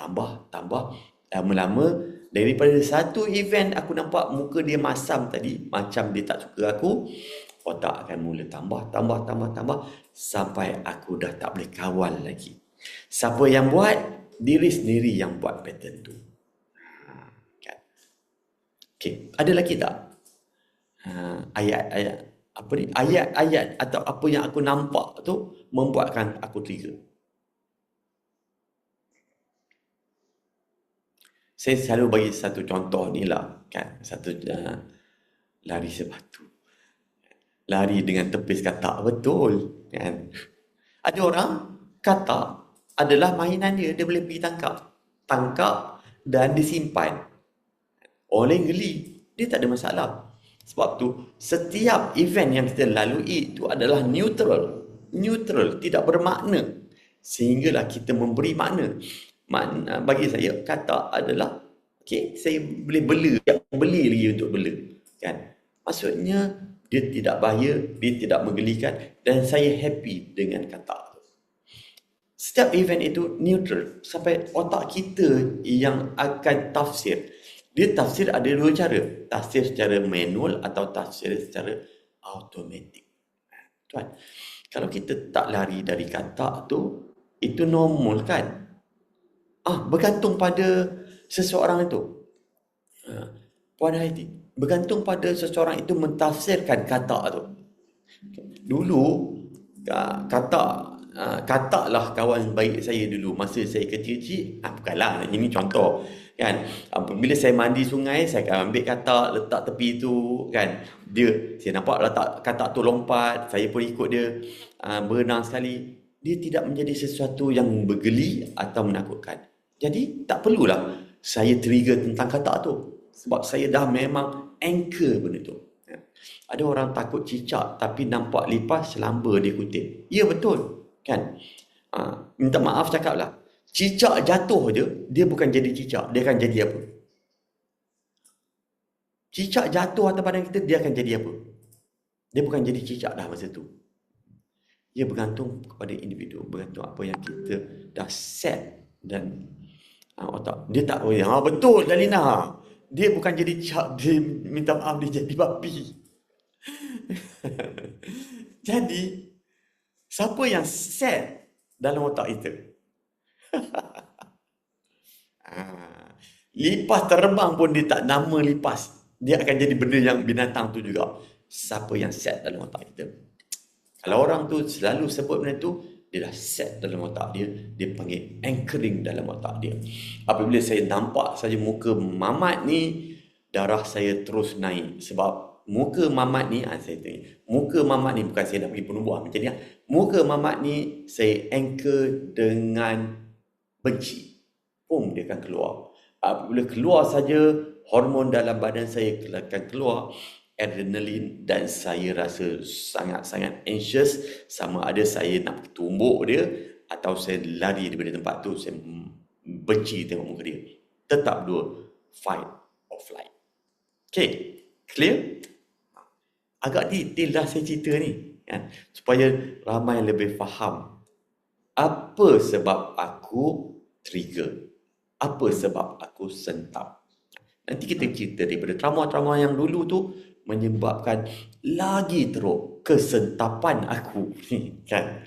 tambah. Lama-lama, daripada satu event aku nampak muka dia masam tadi, macam dia tak suka aku, otak akan mula tambah. Sampai aku dah tak boleh kawal lagi. Siapa yang buat? Diri sendiri yang buat pattern tu. Kan? Okay. Ada lagi tak? Ayat-ayat atau apa yang aku nampak tu membuatkan aku trigger. Saya selalu bagi satu contoh ni lah kan, satu lari sebatu, lari dengan tepis katak, betul kan. Ada orang katak adalah mainan dia, dia boleh pergi tangkap dan disimpan. Orang lain geli, dia tak ada masalah. Sebab tu setiap event yang kita lalui itu adalah neutral, tidak bermakna, sehinggalah kita memberi makna. Bagi saya katak adalah saya boleh beli lagi untuk bela kan. Maksudnya dia tidak bahaya, dia tidak menggelikan, dan saya happy dengan katak. Setiap event itu neutral sampai otak kita yang akan tafsir. Dia tafsir ada dua cara. Tafsir secara manual atau tafsir secara automatik. Tuan, kalau kita tak lari dari katak tu, itu normal kan? Bergantung pada seseorang itu. Puan Haiti, bergantung pada seseorang itu mentafsirkan katak tu. Dulu, katak lah kawan baik saya dulu masa saya kecil-kecil. Bukanlah, ini contoh kan. Bila saya mandi sungai, saya akan ambil katak, letak tepi tu kan. Saya nampak letak katak tu lompat, saya pun ikut dia berenang sekali. Dia tidak menjadi sesuatu yang bergeli atau menakutkan. Jadi tak perlulah saya trigger tentang katak tu, sebab saya dah memang anchor benda tu. Ada orang takut cicak tapi nampak lipas selamba dia kutip. Ya, betul kan. Minta maaf cakaplah, cicak jatuh je, dia bukan jadi cicak, dia akan jadi apa? Cicak jatuh atas badan kita, dia akan jadi apa? Dia bukan jadi cicak dah masa tu. Ia bergantung kepada individu, bergantung apa yang kita dah set dan otak. Dia tak betul Dalina, dia bukan jadi cicak, dia minta maaf, dia jadi babi. Jadi siapa yang set dalam otak kita? Lipas terbang pun dia tak nama lipas, dia akan jadi benda yang binatang tu juga. Siapa yang set dalam otak kita? Kalau orang tu selalu sebut benda tu, dia dah set dalam otak dia, dia panggil anchoring dalam otak dia. Apabila saya nampak saja muka Mamat ni, darah saya terus naik. Sebab muka Mamat ni, saya tanya, muka Mamat ni, bukan saya nak pergi penubuhan macam ni, muka Mamat ni saya anchor dengan benci. Dia akan keluar. Apabila keluar saja, hormon dalam badan saya akan keluar, adrenalin, dan saya rasa sangat-sangat anxious. Sama ada saya nak tumbuk dia atau saya lari daripada tempat tu. Saya benci tengok muka dia. Tetap dua, fight or flight. Okay, clear? Agak detail dah saya cerita ni kan, supaya ramai lebih faham apa sebab aku trigger, apa sebab aku sentap. Nanti kita cerita daripada trauma-trauma yang dulu tu menyebabkan lagi teruk kesentapan aku kan.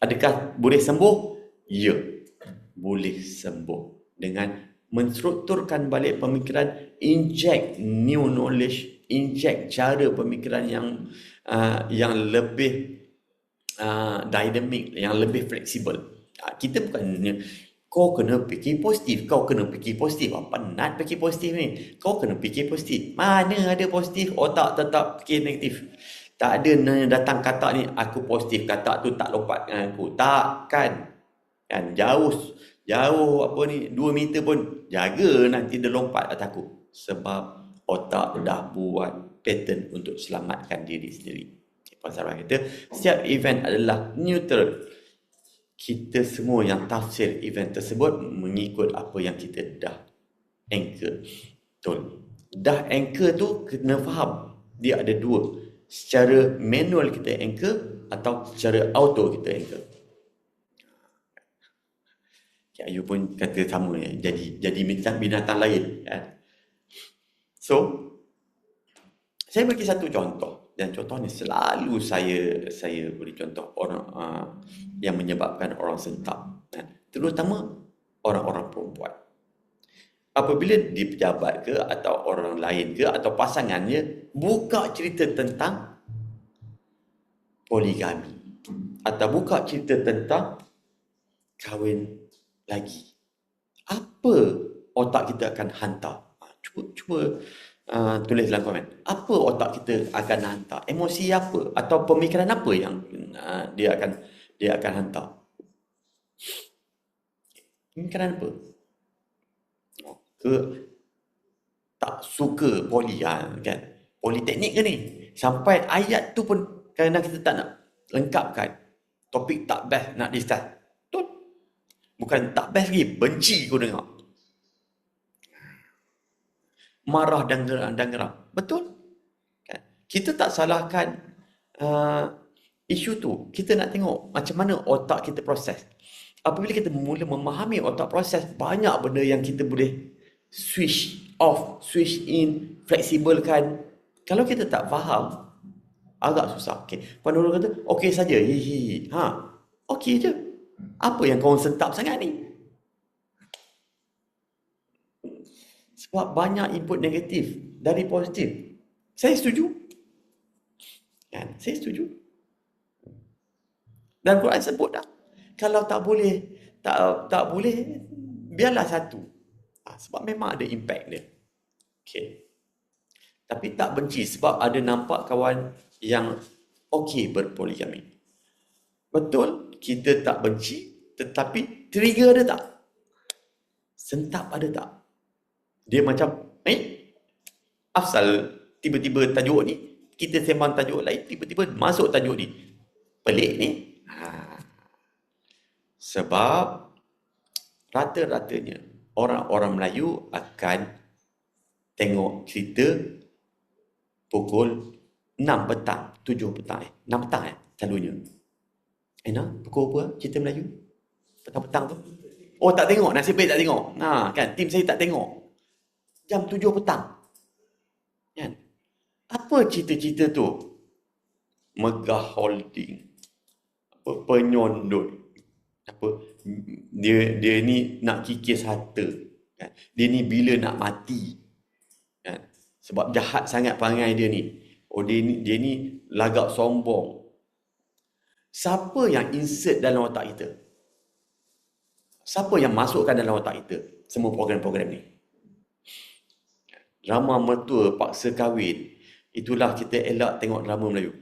Adakah boleh sembuh? Ya, boleh sembuh dengan menstrukturkan balik pemikiran, inject new knowledge, inject cara pemikiran yang lebih dynamic, yang lebih fleksibel. Kita bukannya kau kena fikir positif, kau kena fikir positif. Penat fikir positif ni. Kau kena fikir positif. Mana ada positif, otak tetap fikir negatif. Tak ada datang katak ni, aku positif, katak tu tak lompat dengan aku. Takkan. Kan, jauh apa ni, 2 meter pun jaga nanti dia lompat atas aku. Sebab otak dah buat pattern untuk selamatkan diri sendiri. Pasal kata, setiap event adalah neutral. Kita semua yang tafsir event tersebut mengikut apa yang kita dah anchor. Betul. Dah anchor tu kena faham. Dia ada dua. Secara manual kita anchor atau secara auto kita anchor. Cik Ayu pun kata sama ya. Jadi binatang lain kan. So, saya bagi satu contoh. Dan contoh ni selalu saya beri contoh orang yang menyebabkan orang sentap, terutama orang-orang perempuan. Apabila di pejabat ke atau orang lain ke atau pasangannya buka cerita tentang poligami atau buka cerita tentang kahwin lagi, apa otak kita akan hantar. Cuba tulis dalam komen. Apa otak kita akan hantar? Emosi apa atau pemikiran apa yang dia akan hantar? Pemikiran apa? Ke tak suka poli kan? Politeknik ke ni? Sampai ayat tu pun kadang-kadang kita tak nak lengkapkan. Topik tak best nak discuss. Betul? Bukan tak best lagi, benci kau dengar. Marah dan geram. Betul? Kan? Kita tak salahkan isu tu. Kita nak tengok macam mana otak kita proses. Apabila kita mula memahami otak proses, banyak benda yang kita boleh switch off, switch in, fleksibelkan. Kalau kita tak faham, agak susah. Okay. Puan Nurul kata, okey saja. Okey je. Apa yang kau sentap sangat ni? Sebab banyak input negatif dari positif. Saya setuju. Kan? Saya setuju. Dan Quran sebut dah. Kalau tak boleh, tak boleh, biarlah satu. Sebab memang ada impact dia. Okay. Tapi tak benci sebab ada nampak kawan yang okey berpoligami. Betul, kita tak benci, tetapi trigger ada tak? Sentap ada tak? Dia macam, asal tiba-tiba tajuk ni, kita sembang tajuk lain, tiba-tiba masuk tajuk ni. Pelik ni. Sebab rata-ratanya orang-orang Melayu akan tengok cerita pukul 6 petang, 7 petang. 6 petang selalunya. Pukul apa cerita Melayu? Petang-petang tu. Oh, tak tengok. Nasib baik tak tengok. Kan, tim saya tak tengok. Jam 7 petang. Kan? Apa cerita-cerita tu? Megah Holding. Penyondol. Dia ni nak kikis harta. Kan? Dia ni bila nak mati. Kan? Sebab jahat sangat perangai dia ni. Dia ni lagak sombong. Siapa yang insert dalam otak kita? Siapa yang masukkan dalam otak kita semua program-program ni? Drama mertua paksa kahwin. Itulah kita elak tengok drama Melayu.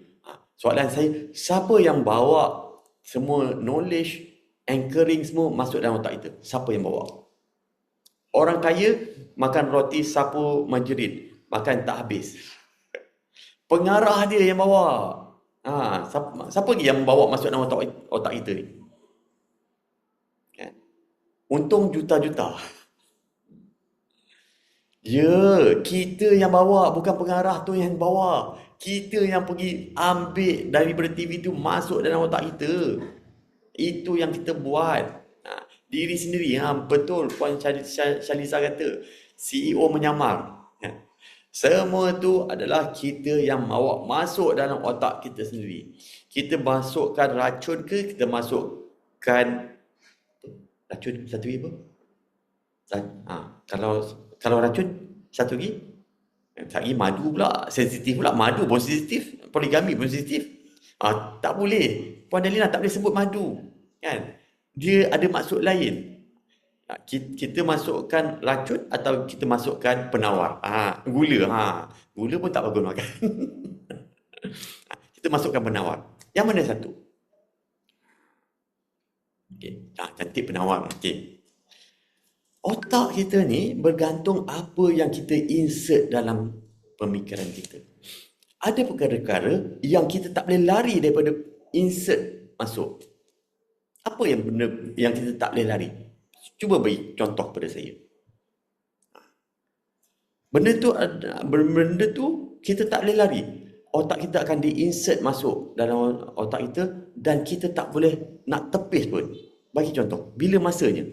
Soalan saya, siapa yang bawa semua knowledge, anchoring semua masuk dalam otak kita? Siapa yang bawa? Orang kaya makan roti sapu margarin, makan tak habis. Pengarah dia yang bawa. Siapa lagi yang bawa masuk dalam otak kita ni? Kan? Untung juta-juta. Ya, kita yang bawa, bukan pengarah tu yang bawa. Kita yang pergi ambil daripada TV tu masuk dalam otak kita. Itu yang kita buat. Diri sendiri. Betul Puan Shalisa kata. CEO menyamar. Semua tu adalah kita yang bawa masuk dalam otak kita sendiri. Kita masukkan racun ke, kita masukkan racun satu lagi apa? Kalau racun satu lagi, madu pula, sensitif pula. Madu pun sensitif, poligami pun sensitif. Tak boleh. Puan Dalina tak boleh sebut madu. Kan? Dia ada maksud lain. Kita masukkan racun atau kita masukkan penawar. Gula. Gula pun tak bagus makan. Kita masukkan penawar. Yang mana satu? Okay. Cantik penawar. Okay. Otak kita ni bergantung apa yang kita insert dalam pemikiran kita. Ada perkara-perkara yang kita tak boleh lari daripada insert masuk. Apa yang benda yang kita tak boleh lari? Cuba beri contoh pada saya. Benda tu kita tak boleh lari. Otak kita akan diinsert masuk dalam otak kita dan kita tak boleh nak tepis pun. Bagi contoh, bila masanya?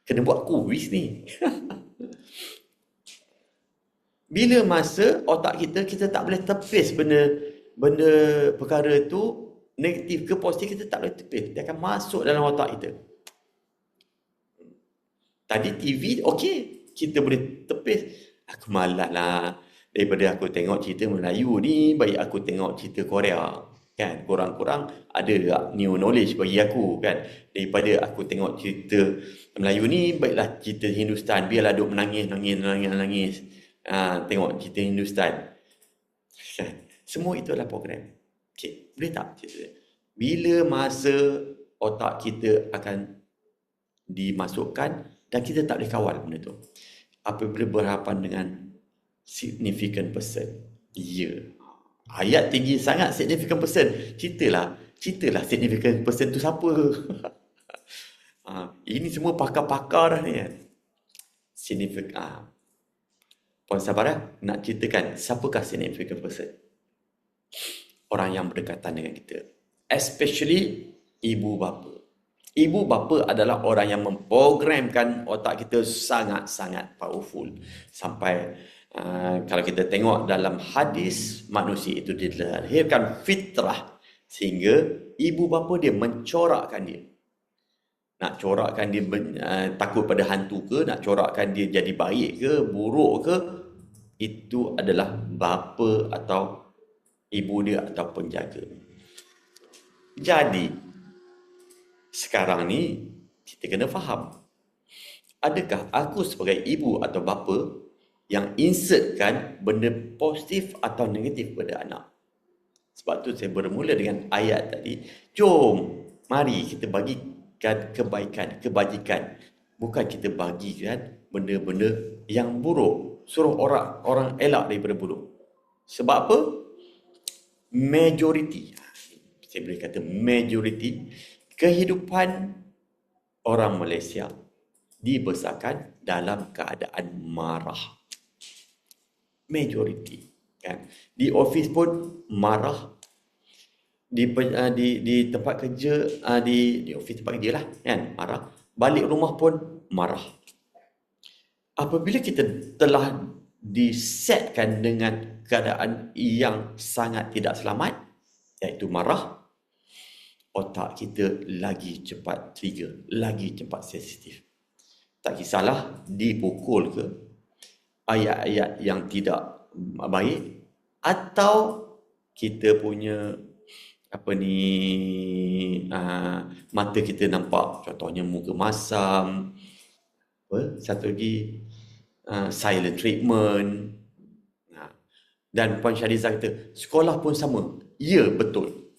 Kena buat kuis ni. Bila masa otak kita tak boleh tepis benda perkara tu negatif ke positif, kita tak boleh tepis. Dia akan masuk dalam otak kita. Tadi TV okey, kita boleh tepis. Aku malas lah. Daripada aku tengok cerita Melayu ni, baik aku tengok cerita Korea. Kan, kurang-kurang ada tak new knowledge bagi aku kan. Daripada aku tengok cerita Melayu ni, baiklah cerita Hindustan, biarlah duk menangis. Tengok cerita Hindustan. Kan? Semua itu adalah program. Okay, boleh tak cerita? Bila masa otak kita akan dimasukkan dan kita tak boleh kawal benda tu. Apabila berhadapan dengan significant person. Ya. Ayat tinggi sangat significant person. Ceritalah significant person tu siapa. Ini semua pakar-pakar dah ni kan. Significant. Puan Sabara nak ceritakan siapakah significant person? Orang yang berdekatan dengan kita. Especially ibu bapa. Ibu bapa adalah orang yang memprogramkan otak kita sangat-sangat powerful. Sampai kalau kita tengok dalam hadis, manusia itu dilahirkan fitrah. Sehingga ibu bapa dia mencorakkan dia. Nak corakkan dia takut pada hantu ke, nak corakkan dia jadi baik ke, buruk ke, itu adalah bapa atau ibu dia atau penjaga. Jadi, sekarang ni kita kena faham. Adakah aku sebagai ibu atau bapa yang insertkan benda positif atau negatif pada anak? Sebab tu saya bermula dengan ayat tadi. Jom, mari kita bagikan kebaikan, kebajikan. Bukan kita bagikan benda-benda yang buruk. Suruh orang elak daripada buruk. Sebab apa? Majoriti. Saya boleh kata majoriti kehidupan orang Malaysia dibesarkan dalam keadaan marah. Majoriti. Kan? Di office pun marah. Di tempat kerja, di office tempat kerja lah, kan? Marah. Balik rumah pun marah. Apabila kita telah disetkan dengan keadaan yang sangat tidak selamat, iaitu marah, otak kita lagi cepat trigger, lagi cepat sensitif. Tak kisahlah dipukul ke, ayat-ayat yang tidak baik, atau kita punya mata kita nampak contohnya muka masam, satu lagi silent treatment. Dan Puan Syariza kata sekolah pun sama. Ya, betul.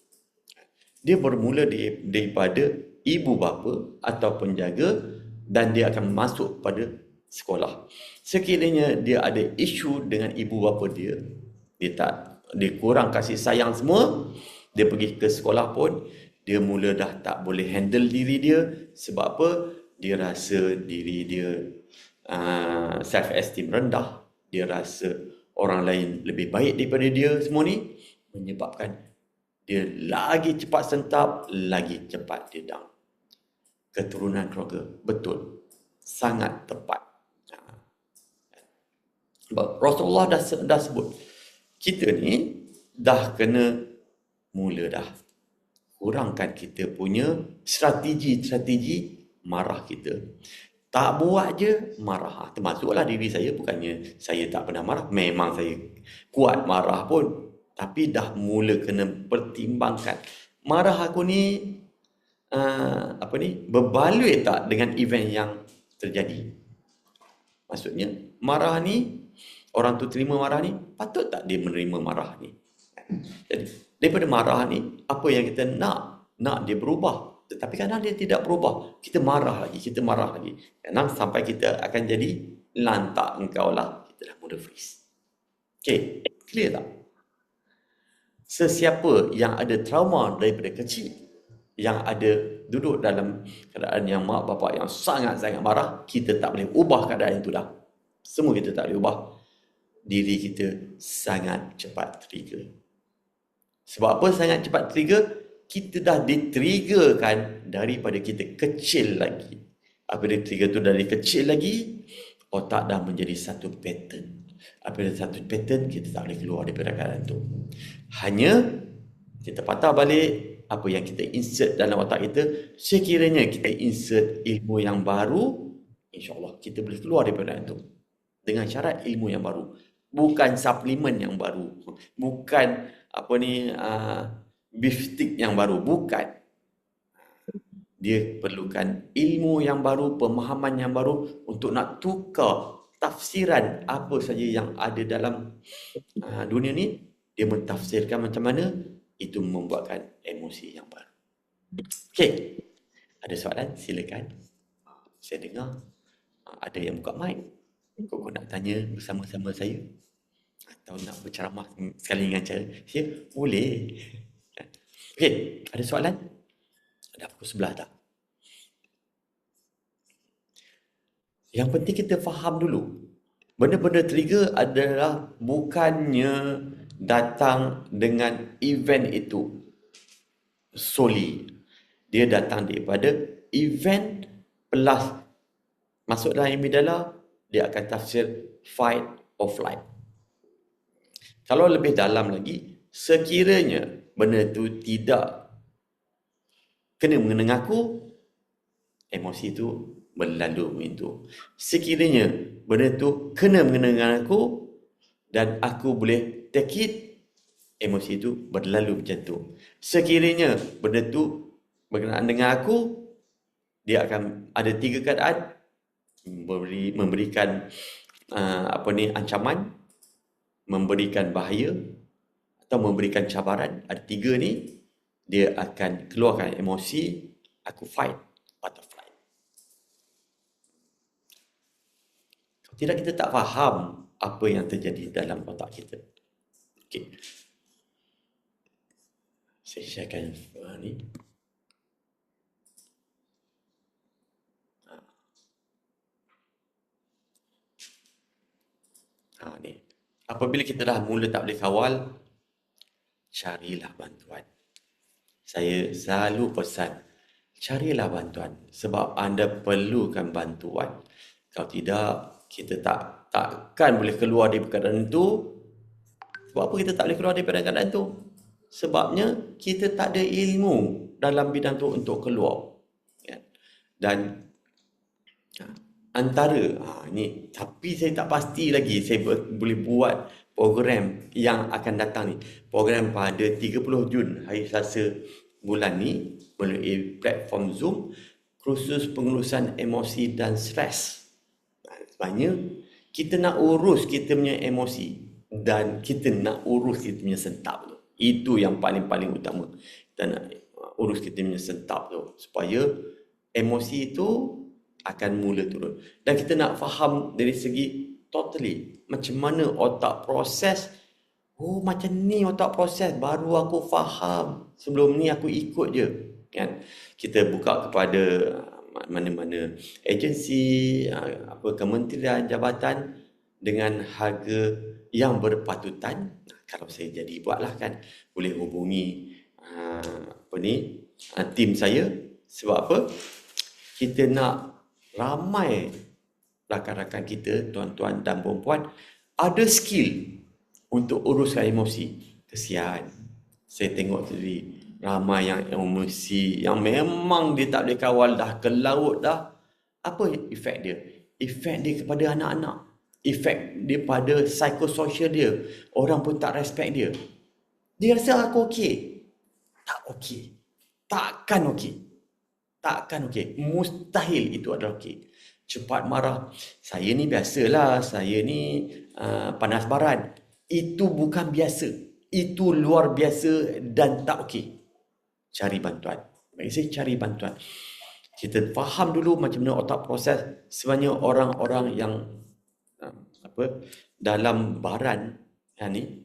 Dia bermula daripada ibu bapa atau penjaga dan dia akan masuk pada sekolah. Sekiranya dia ada isu dengan ibu bapa dia kurang kasih sayang semua, dia pergi ke sekolah pun dia mula dah tak boleh handle diri dia. Sebab apa? Dia rasa diri dia self esteem rendah. Dia rasa orang lain lebih baik daripada dia. Semua ni menyebabkan dia lagi cepat sentap, lagi cepat dia down. Keturunan keluarga, betul, sangat tepat. Rasulullah dah sebut, kita ni dah kena mula dah kurangkan kita punya strategi marah kita. Tak buat je marah. Termasuklah diri saya, bukannya saya tak pernah marah. Memang saya kuat marah pun. Tapi dah mula kena pertimbangkan. Marah aku ni berbaloi tak dengan event yang terjadi? Maksudnya marah ni, orang tu terima marah ni, patut tak dia menerima marah ni? Jadi daripada marah ni, apa yang kita nak dia berubah. Tetapi kadang dia tidak berubah. Kita marah lagi. Kadang sampai kita akan jadi lantak engkau lah. Kita dah mula freeze. Okay, clear tak? Sesiapa yang ada trauma daripada kecil, yang ada duduk dalam keadaan yang mak bapak yang sangat-sangat marah, kita tak boleh ubah keadaan itu dah. Semua kita tak boleh ubah. Diri kita sangat cepat trigger. Sebab apa sangat cepat trigger? Kita dah di-triggerkan daripada kita kecil lagi. Apabila trigger tu dari kecil lagi, otak dah menjadi satu pattern. Apabila satu pattern, kita tak boleh keluar daripada keadaan tu. Hanya kita patah balik apa yang kita insert dalam otak kita. Sekiranya kita insert ilmu yang baru, insyaAllah kita boleh keluar daripada keadaan tu. Dengan syarat ilmu yang baru. Bukan suplemen yang baru. Bukan beef stick yang baru. Bukan. Dia perlukan ilmu yang baru, pemahaman yang baru untuk nak tukar tafsiran apa saja yang ada dalam dunia ni. Dia mentafsirkan macam mana, itu membuatkan emosi yang baru. Okey, ada soalan? Silakan. Saya dengar ada yang buka mic. Kau nak tanya bersama-sama saya atau nak berceramah sekali dengan saya, boleh. Okey, ada soalan? Dah pukul 11 dah. Yang penting kita faham dulu. Benda-benda trigger adalah bukannya datang dengan event itu solely. Dia datang daripada event plus masuk dalam amygdala, dia akan tafsir fight or flight. Kalau lebih dalam lagi, sekiranya benda tu tidak kena mengenai aku, emosi tu berlalu itu. Sekiranya benda tu kena mengenai aku dan aku boleh take it, emosi itu berlalu macam tu. Sekiranya benda tu berkenaan dengan aku, dia akan ada 3 keadaan: memberikan ancaman, memberikan bahaya atau memberikan cabaran. Ada 3 ni, dia akan keluarkan emosi, aku fight atau flight. Kalau tidak, kita tak faham apa yang terjadi dalam otak kita. Okey. Saya sharekan ni. Ni. Apabila kita dah mula tak boleh kawal, carilah bantuan. Saya selalu pesan, carilah bantuan sebab anda perlukan bantuan. Kalau tidak, kita takkan boleh keluar dari keadaan itu. Sebab apa kita tak boleh keluar dari keadaan itu? Sebabnya kita tak ada ilmu dalam bidang tu untuk keluar. Dan antara ni, tapi saya tak pasti lagi saya boleh buat program yang akan datang ni. Program pada 30 Jun, hari Selasa bulan ni, melalui platform Zoom, kursus pengurusan emosi dan stres. Sebenarnya kita nak urus kita punya emosi dan kita nak urus kita punya sentap tu. Itu yang paling utama. Kita nak urus kita punya sentap tu supaya emosi itu akan mula turun. Dan kita nak faham dari segi totally macam mana otak proses. Oh, macam ni otak proses, baru aku faham. Sebelum ni aku ikut je, kan? Kita buka kepada mana-mana agensi, kementerian, jabatan dengan harga yang berpatutan. Kalau saya jadi buatlah, kan, boleh hubungi tim saya. Sebab apa? Kita nak ramai rakan-rakan kita, tuan-tuan dan puan-puan, ada skill untuk uruskan emosi. Kesian, saya tengok tadi ramai yang emosi yang memang dia tak boleh kawal, dah ke laut dah. Apa efek dia? Efek dia kepada anak-anak, efek dia pada psikososial dia. Orang pun tak respect dia. Dia rasa aku okey. Tak okey. Takkan okey. Takkan okey. Mustahil itu adalah okey. Cepat marah. Saya ni biasalah. Saya ni panas baran. Itu bukan biasa. Itu luar biasa dan tak okey. Cari bantuan. Bagi saya, cari bantuan. Kita faham dulu macam mana otak proses. Sebenarnya orang-orang yang dalam baran ni,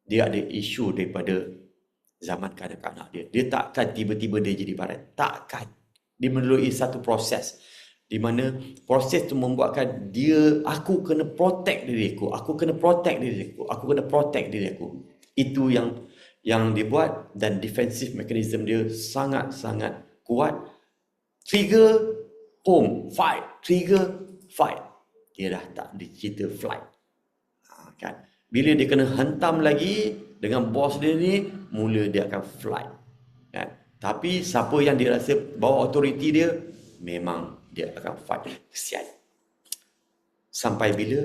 dia ada isu daripada zaman kanak-kanak dia. Dia takkan tiba-tiba dia jadi baran. Takkan. Dia melalui satu proses. Di mana proses tu membuatkan dia, aku kena protect diri aku. Aku kena protect diri aku. Aku kena protect diri aku. Itu yang dia buat, dan defensive mechanism dia sangat-sangat kuat. Trigger, home, fight. Trigger, fight. Dia dah tak digital flight. Kan? Bila dia kena hentam lagi dengan bos dia ni, mula dia akan flight. Kan? Tapi siapa yang dia rasa bawa authority dia, memang dia akan fight. Kesian. Sampai bila?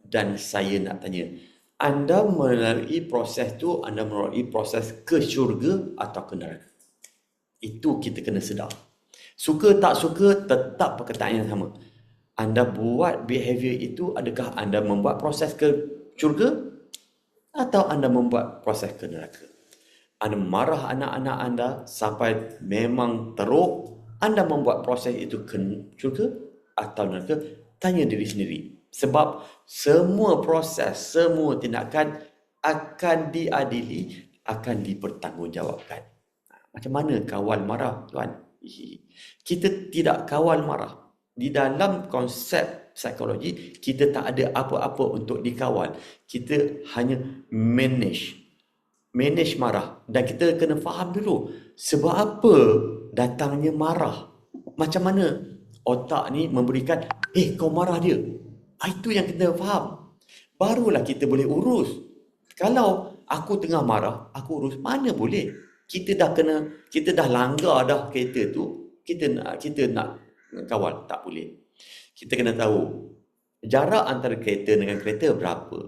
Dan saya nak tanya, Anda melalui proses tu, anda melalui proses ke syurga atau ke neraka. Itu kita kena sedar. Suka tak suka, tetap perkataan yang sama. Anda buat behavior itu, adakah anda membuat proses ke syurga atau anda membuat proses ke neraka? Anda marah anak-anak anda sampai memang teruk, anda membuat proses itu ke syurga atau neraka? Tanya diri sendiri. Sebab semua proses, semua tindakan akan diadili, akan dipertanggungjawabkan. Macam mana kawal marah, tuan? Kita tidak kawal marah. Di dalam konsep psikologi, kita tak ada apa-apa untuk dikawal. Kita hanya manage marah. Dan kita kena faham dulu sebab apa datangnya marah. Macam mana otak ni memberikan, kau marah dia. Itu yang kita faham. Barulah kita boleh urus. Kalau aku tengah marah, aku urus, mana boleh. Kita dah langgar dah kereta tu, kita nak kawal, tak boleh. Kita kena tahu jarak antara kereta dengan kereta berapa.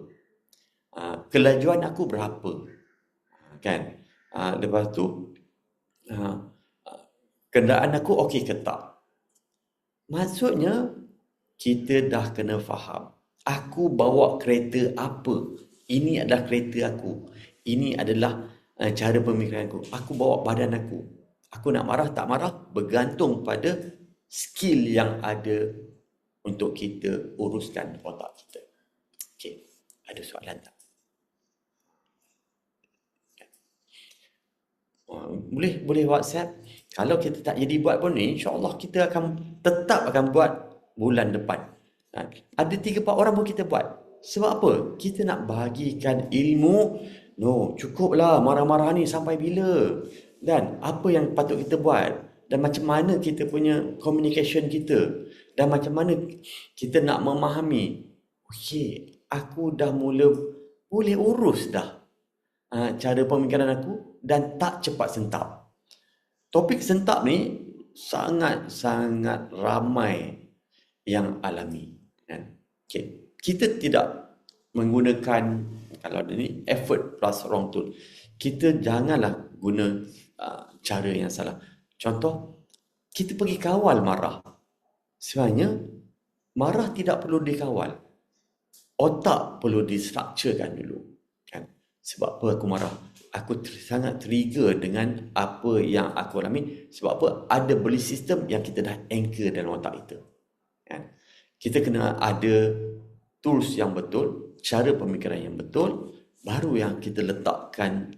Kelajuan aku berapa. Kan? Lepas tu kenderaan aku okey ke tak? Maksudnya kita dah kena faham. Aku bawa kereta apa? Ini adalah kereta aku. Ini adalah cara pemikiran aku. Aku bawa badan aku. Aku nak marah tak marah bergantung pada skill yang ada untuk kita uruskan otak kita. Okey, ada soalan tak? Boleh WhatsApp. Kalau kita tak jadi buat pun ni, insya-Allah kita tetap akan buat bulan depan. Ada 3-4 orang pun kita buat. Sebab apa? Kita nak bagikan ilmu. No, cukuplah marah-marah ni sampai bila? Dan apa yang patut kita buat? Dan macam mana kita punya communication kita? Dan macam mana kita nak memahami? Okey, aku dah mula boleh urus dah cara pemikiran aku dan tak cepat sentap. Topik sentap ni sangat-sangat ramai yang alami. Okay. Kita tidak menggunakan, kalau ni effort plus wrong tool, kita janganlah guna cara yang salah. Contoh, kita pergi kawal marah. Sebenarnya marah tidak perlu dikawal. Otak perlu distrukturkan dulu. Kan? Sebab apa aku marah? Aku sangat trigger dengan apa yang aku alami. Sebab apa? Ada belief system yang kita dah anchor dalam otak kita. Kan? Kita kena ada tools yang betul, cara pemikiran yang betul, baru yang kita letakkan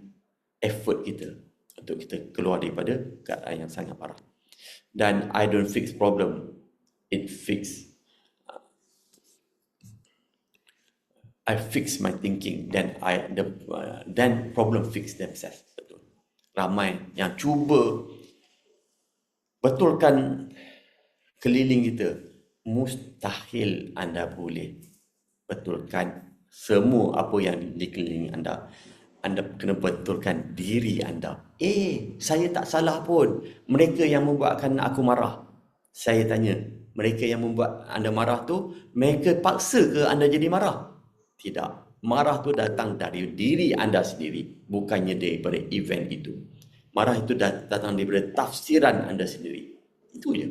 effort kita untuk kita keluar daripada keadaan yang sangat parah. Dan I don't fix problem, it fix. I fix my thinking, then problem fix themselves. Betul. Ramai yang cuba betulkan keliling kita. Mustahil anda boleh betulkan semua apa yang dikelilingi anda. Anda kena betulkan diri anda. Saya tak salah pun. Mereka yang membuatkan aku marah. Saya tanya, mereka yang membuat anda marah tu, mereka paksa ke anda jadi marah? Tidak. Marah tu datang dari diri anda sendiri, bukannya daripada event itu. Marah itu datang daripada tafsiran anda sendiri. Itu je.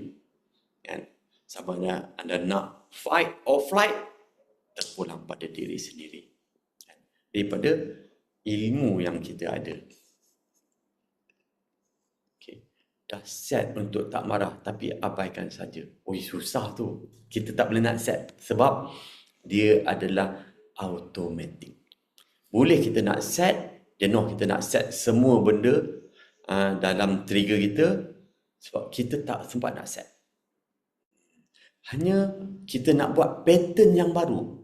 Kan? Sama anda nak fight or flight, terpulang pada diri sendiri. Daripada ilmu yang kita ada. Okay. Dah set untuk tak marah, tapi abaikan saja. Susah tu. Kita tak boleh nak set. Sebab dia adalah automatic. Boleh kita nak set, jenuh kita nak set semua benda dalam trigger kita, sebab kita tak sempat nak set. Hanya kita nak buat pattern yang baru.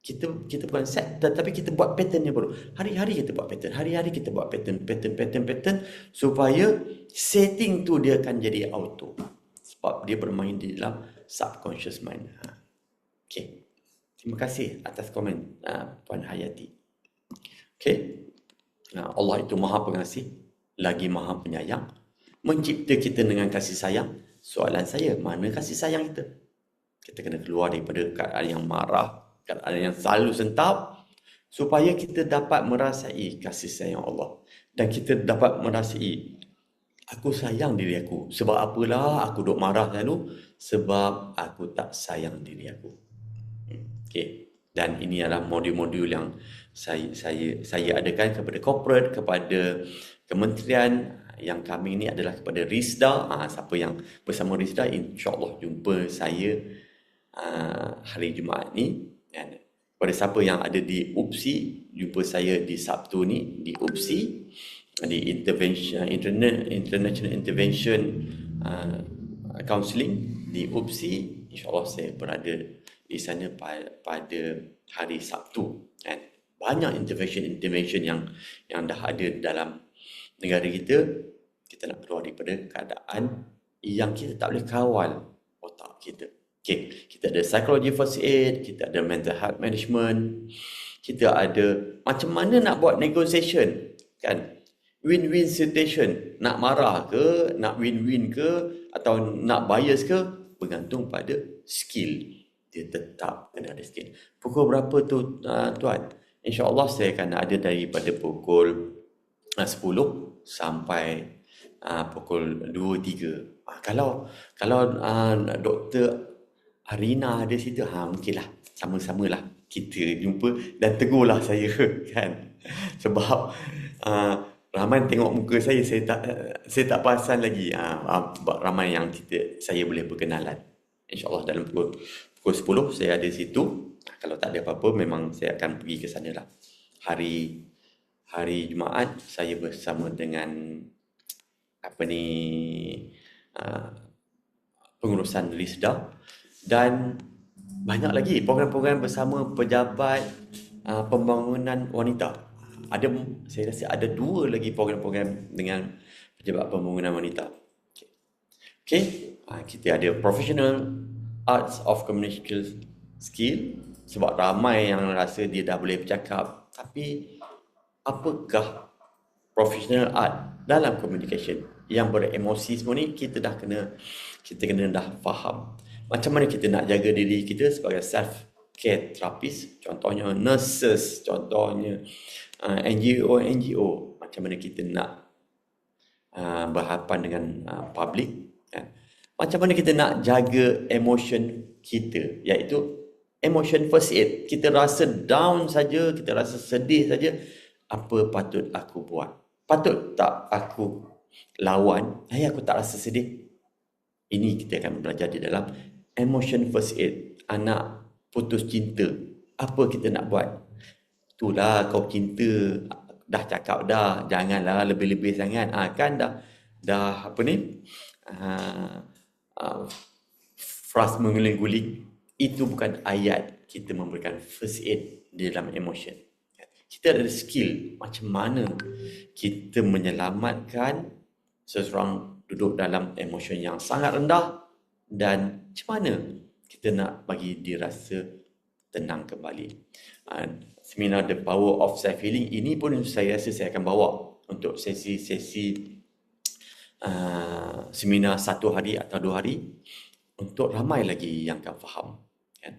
Kita bukan set, tetapi kita buat pattern yang baru. Hari-hari kita buat pattern. Hari-hari kita buat pattern. Supaya setting tu dia akan jadi auto. Sebab dia bermain di dalam subconscious mind. Okay. Terima kasih atas komen Puan Hayati. Okay. Allah itu maha pengasih, lagi maha penyayang. Mencipta kita dengan kasih sayang. Soalan saya, mana kasih sayang kita? Kita kena keluar daripada keadaan yang marah, keadaan yang selalu sentap, supaya kita dapat merasai kasih sayang Allah dan kita dapat merasai aku sayang diri aku. Sebab apalah aku duk marah selalu? Sebab aku tak sayang diri aku. Okey. Dan ini adalah modul-modul yang saya adakan kepada corporate, kepada kementerian. Yang kami ini adalah kepada Risda. Siapa yang bersama Risda, insya-Allah jumpa saya hari Jumaat ni. Dan kepada siapa yang ada di UPSI, jumpa saya di Sabtu ni di UPSI, di International Intervention Counselling di UPSI. InsyaAllah saya berada di sana pada hari Sabtu. Kan? Banyak intervention yang dah ada dalam negara kita. Kita nak keluar daripada keadaan yang kita tak boleh kawal otak kita. Okay. Kita ada psychology first aid, kita ada mental health management, kita ada macam mana nak buat negotiation, kan? Win-win situation. Nak marah ke, nak win-win ke, atau nak bias ke, bergantung pada skill. Dia tetap kena ada skill. Pukul berapa tu tuan? InsyaAllah saya akan ada daripada pukul 10 sampai pukul 2-3. Kalau Dr. Arina ada situ, mungkinlah sama-samalah kita jumpa dan tegurlah saya, kan? Sebab ramai tengok muka saya tak perasan lagi. Ramai yang saya boleh berkenalan. InsyaAllah dalam pukul 10 saya ada situ. Kalau tak ada apa-apa, memang saya akan pergi ke sana lah. Hari Jumaat saya bersama dengan pengurusan Risda, dan banyak lagi program-program bersama pejabat pembangunan wanita. Saya rasa ada 2 lagi program-program dengan pejabat pembangunan wanita. Okay. Kita ada professional arts of communication skill, sebab ramai yang rasa dia dah boleh bercakap, tapi apakah professional art dalam communication yang beremosi semua ni? Kita kena dah faham macam mana kita nak jaga diri kita sebagai self care therapist, contohnya nurses, contohnya NGO, macam mana kita nak berhadapan dengan public, kan? Macam mana kita nak jaga emotion kita, iaitu emotion first aid. Kita rasa down saja, kita rasa sedih saja, apa patut aku buat? Patut tak aku lawan? Aku tak rasa sedih. Ini kita akan belajar di dalam emotion first aid. Anak putus cinta, apa kita nak buat? Itulah, kau cinta, dah cakap dah, janganlah lebih-lebih sangat. Kan dah frust menguling-guling. Itu bukan ayat kita memberikan first aid di dalam emotion. Kita ada skill macam mana kita menyelamatkan seseorang duduk dalam emotion yang sangat rendah, dan macam mana kita nak bagi dia rasa tenang kembali. Seminar The Power of Self Healing ini pun saya rasa saya akan bawa untuk sesi-sesi seminar 1 hari atau 2 hari, untuk ramai lagi yang akan faham, kan?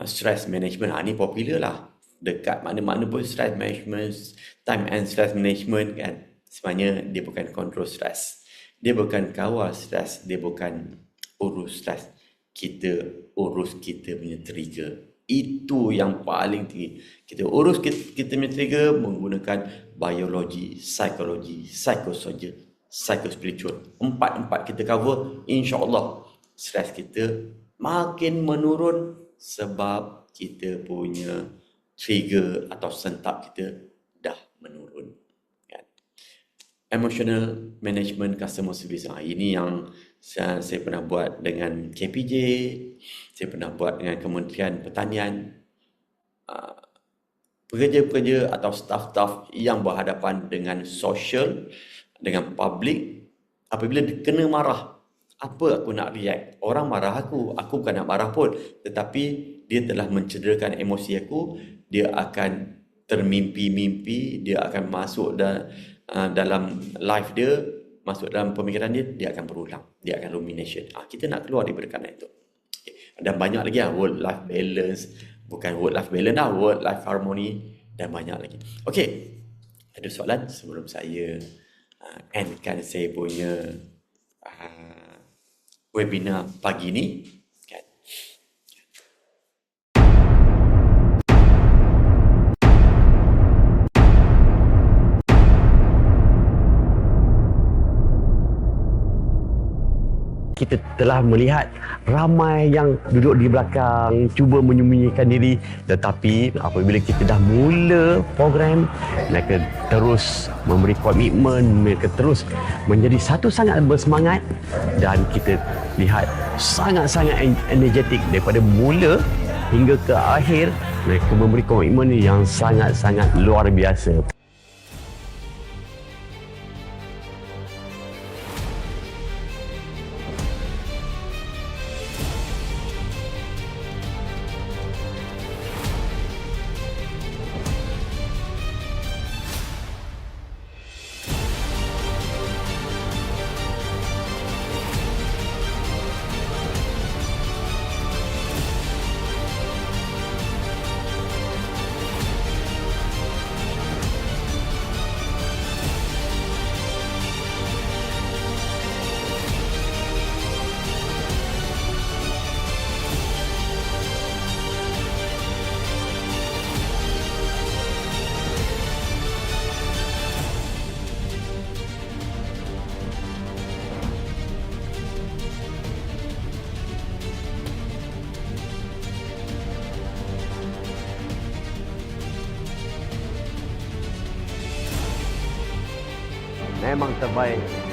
Stress management, ini popular lah. Dekat mana-mana pun stress management, time and stress management, kan? Sebenarnya dia bukan control stress, dia bukan kawal stress, dia bukan urus stress. Kita urus kita punya trigger. Itu yang paling tinggi. Kita urus kita punya trigger menggunakan biologi, psikologi, psikosocial, psikospiritual. 4 kita cover, insya-Allah stres kita makin menurun, sebab kita punya trigger atau sentap kita dah menurun, kan? Emotional management customer service. Ini yang saya pernah buat dengan KPJ, saya pernah buat dengan Kementerian Pertanian. Pekerja-pekerja atau staf-staf yang berhadapan dengan sosial, dengan public, apabila kena marah, apa aku nak react? Orang marah aku bukan nak marah pun, tetapi dia telah mencederakan emosi aku. Dia akan termimpi-mimpi, dia akan masuk dalam life dia, masuk dalam pemikiran dia akan berulang, dia akan rumination. Kita nak keluar daripada keadaan itu. Dan banyak lagi work-life balance, bukan work-life balance work-life harmony. dan banyak lagi. Okey, ada soalan sebelum saya endkan saya punya webinar pagi ni kan? Kita telah melihat ramai yang duduk di belakang cuba menyembunyikan diri, tetapi apabila kita dah mula program, mereka terus memberi komitmen, mereka terus menjadi satu sangat bersemangat dan kita lihat sangat-sangat energetik daripada mula hingga ke akhir. Mereka memberi komitmen yang sangat-sangat luar biasa. Memang terbaik.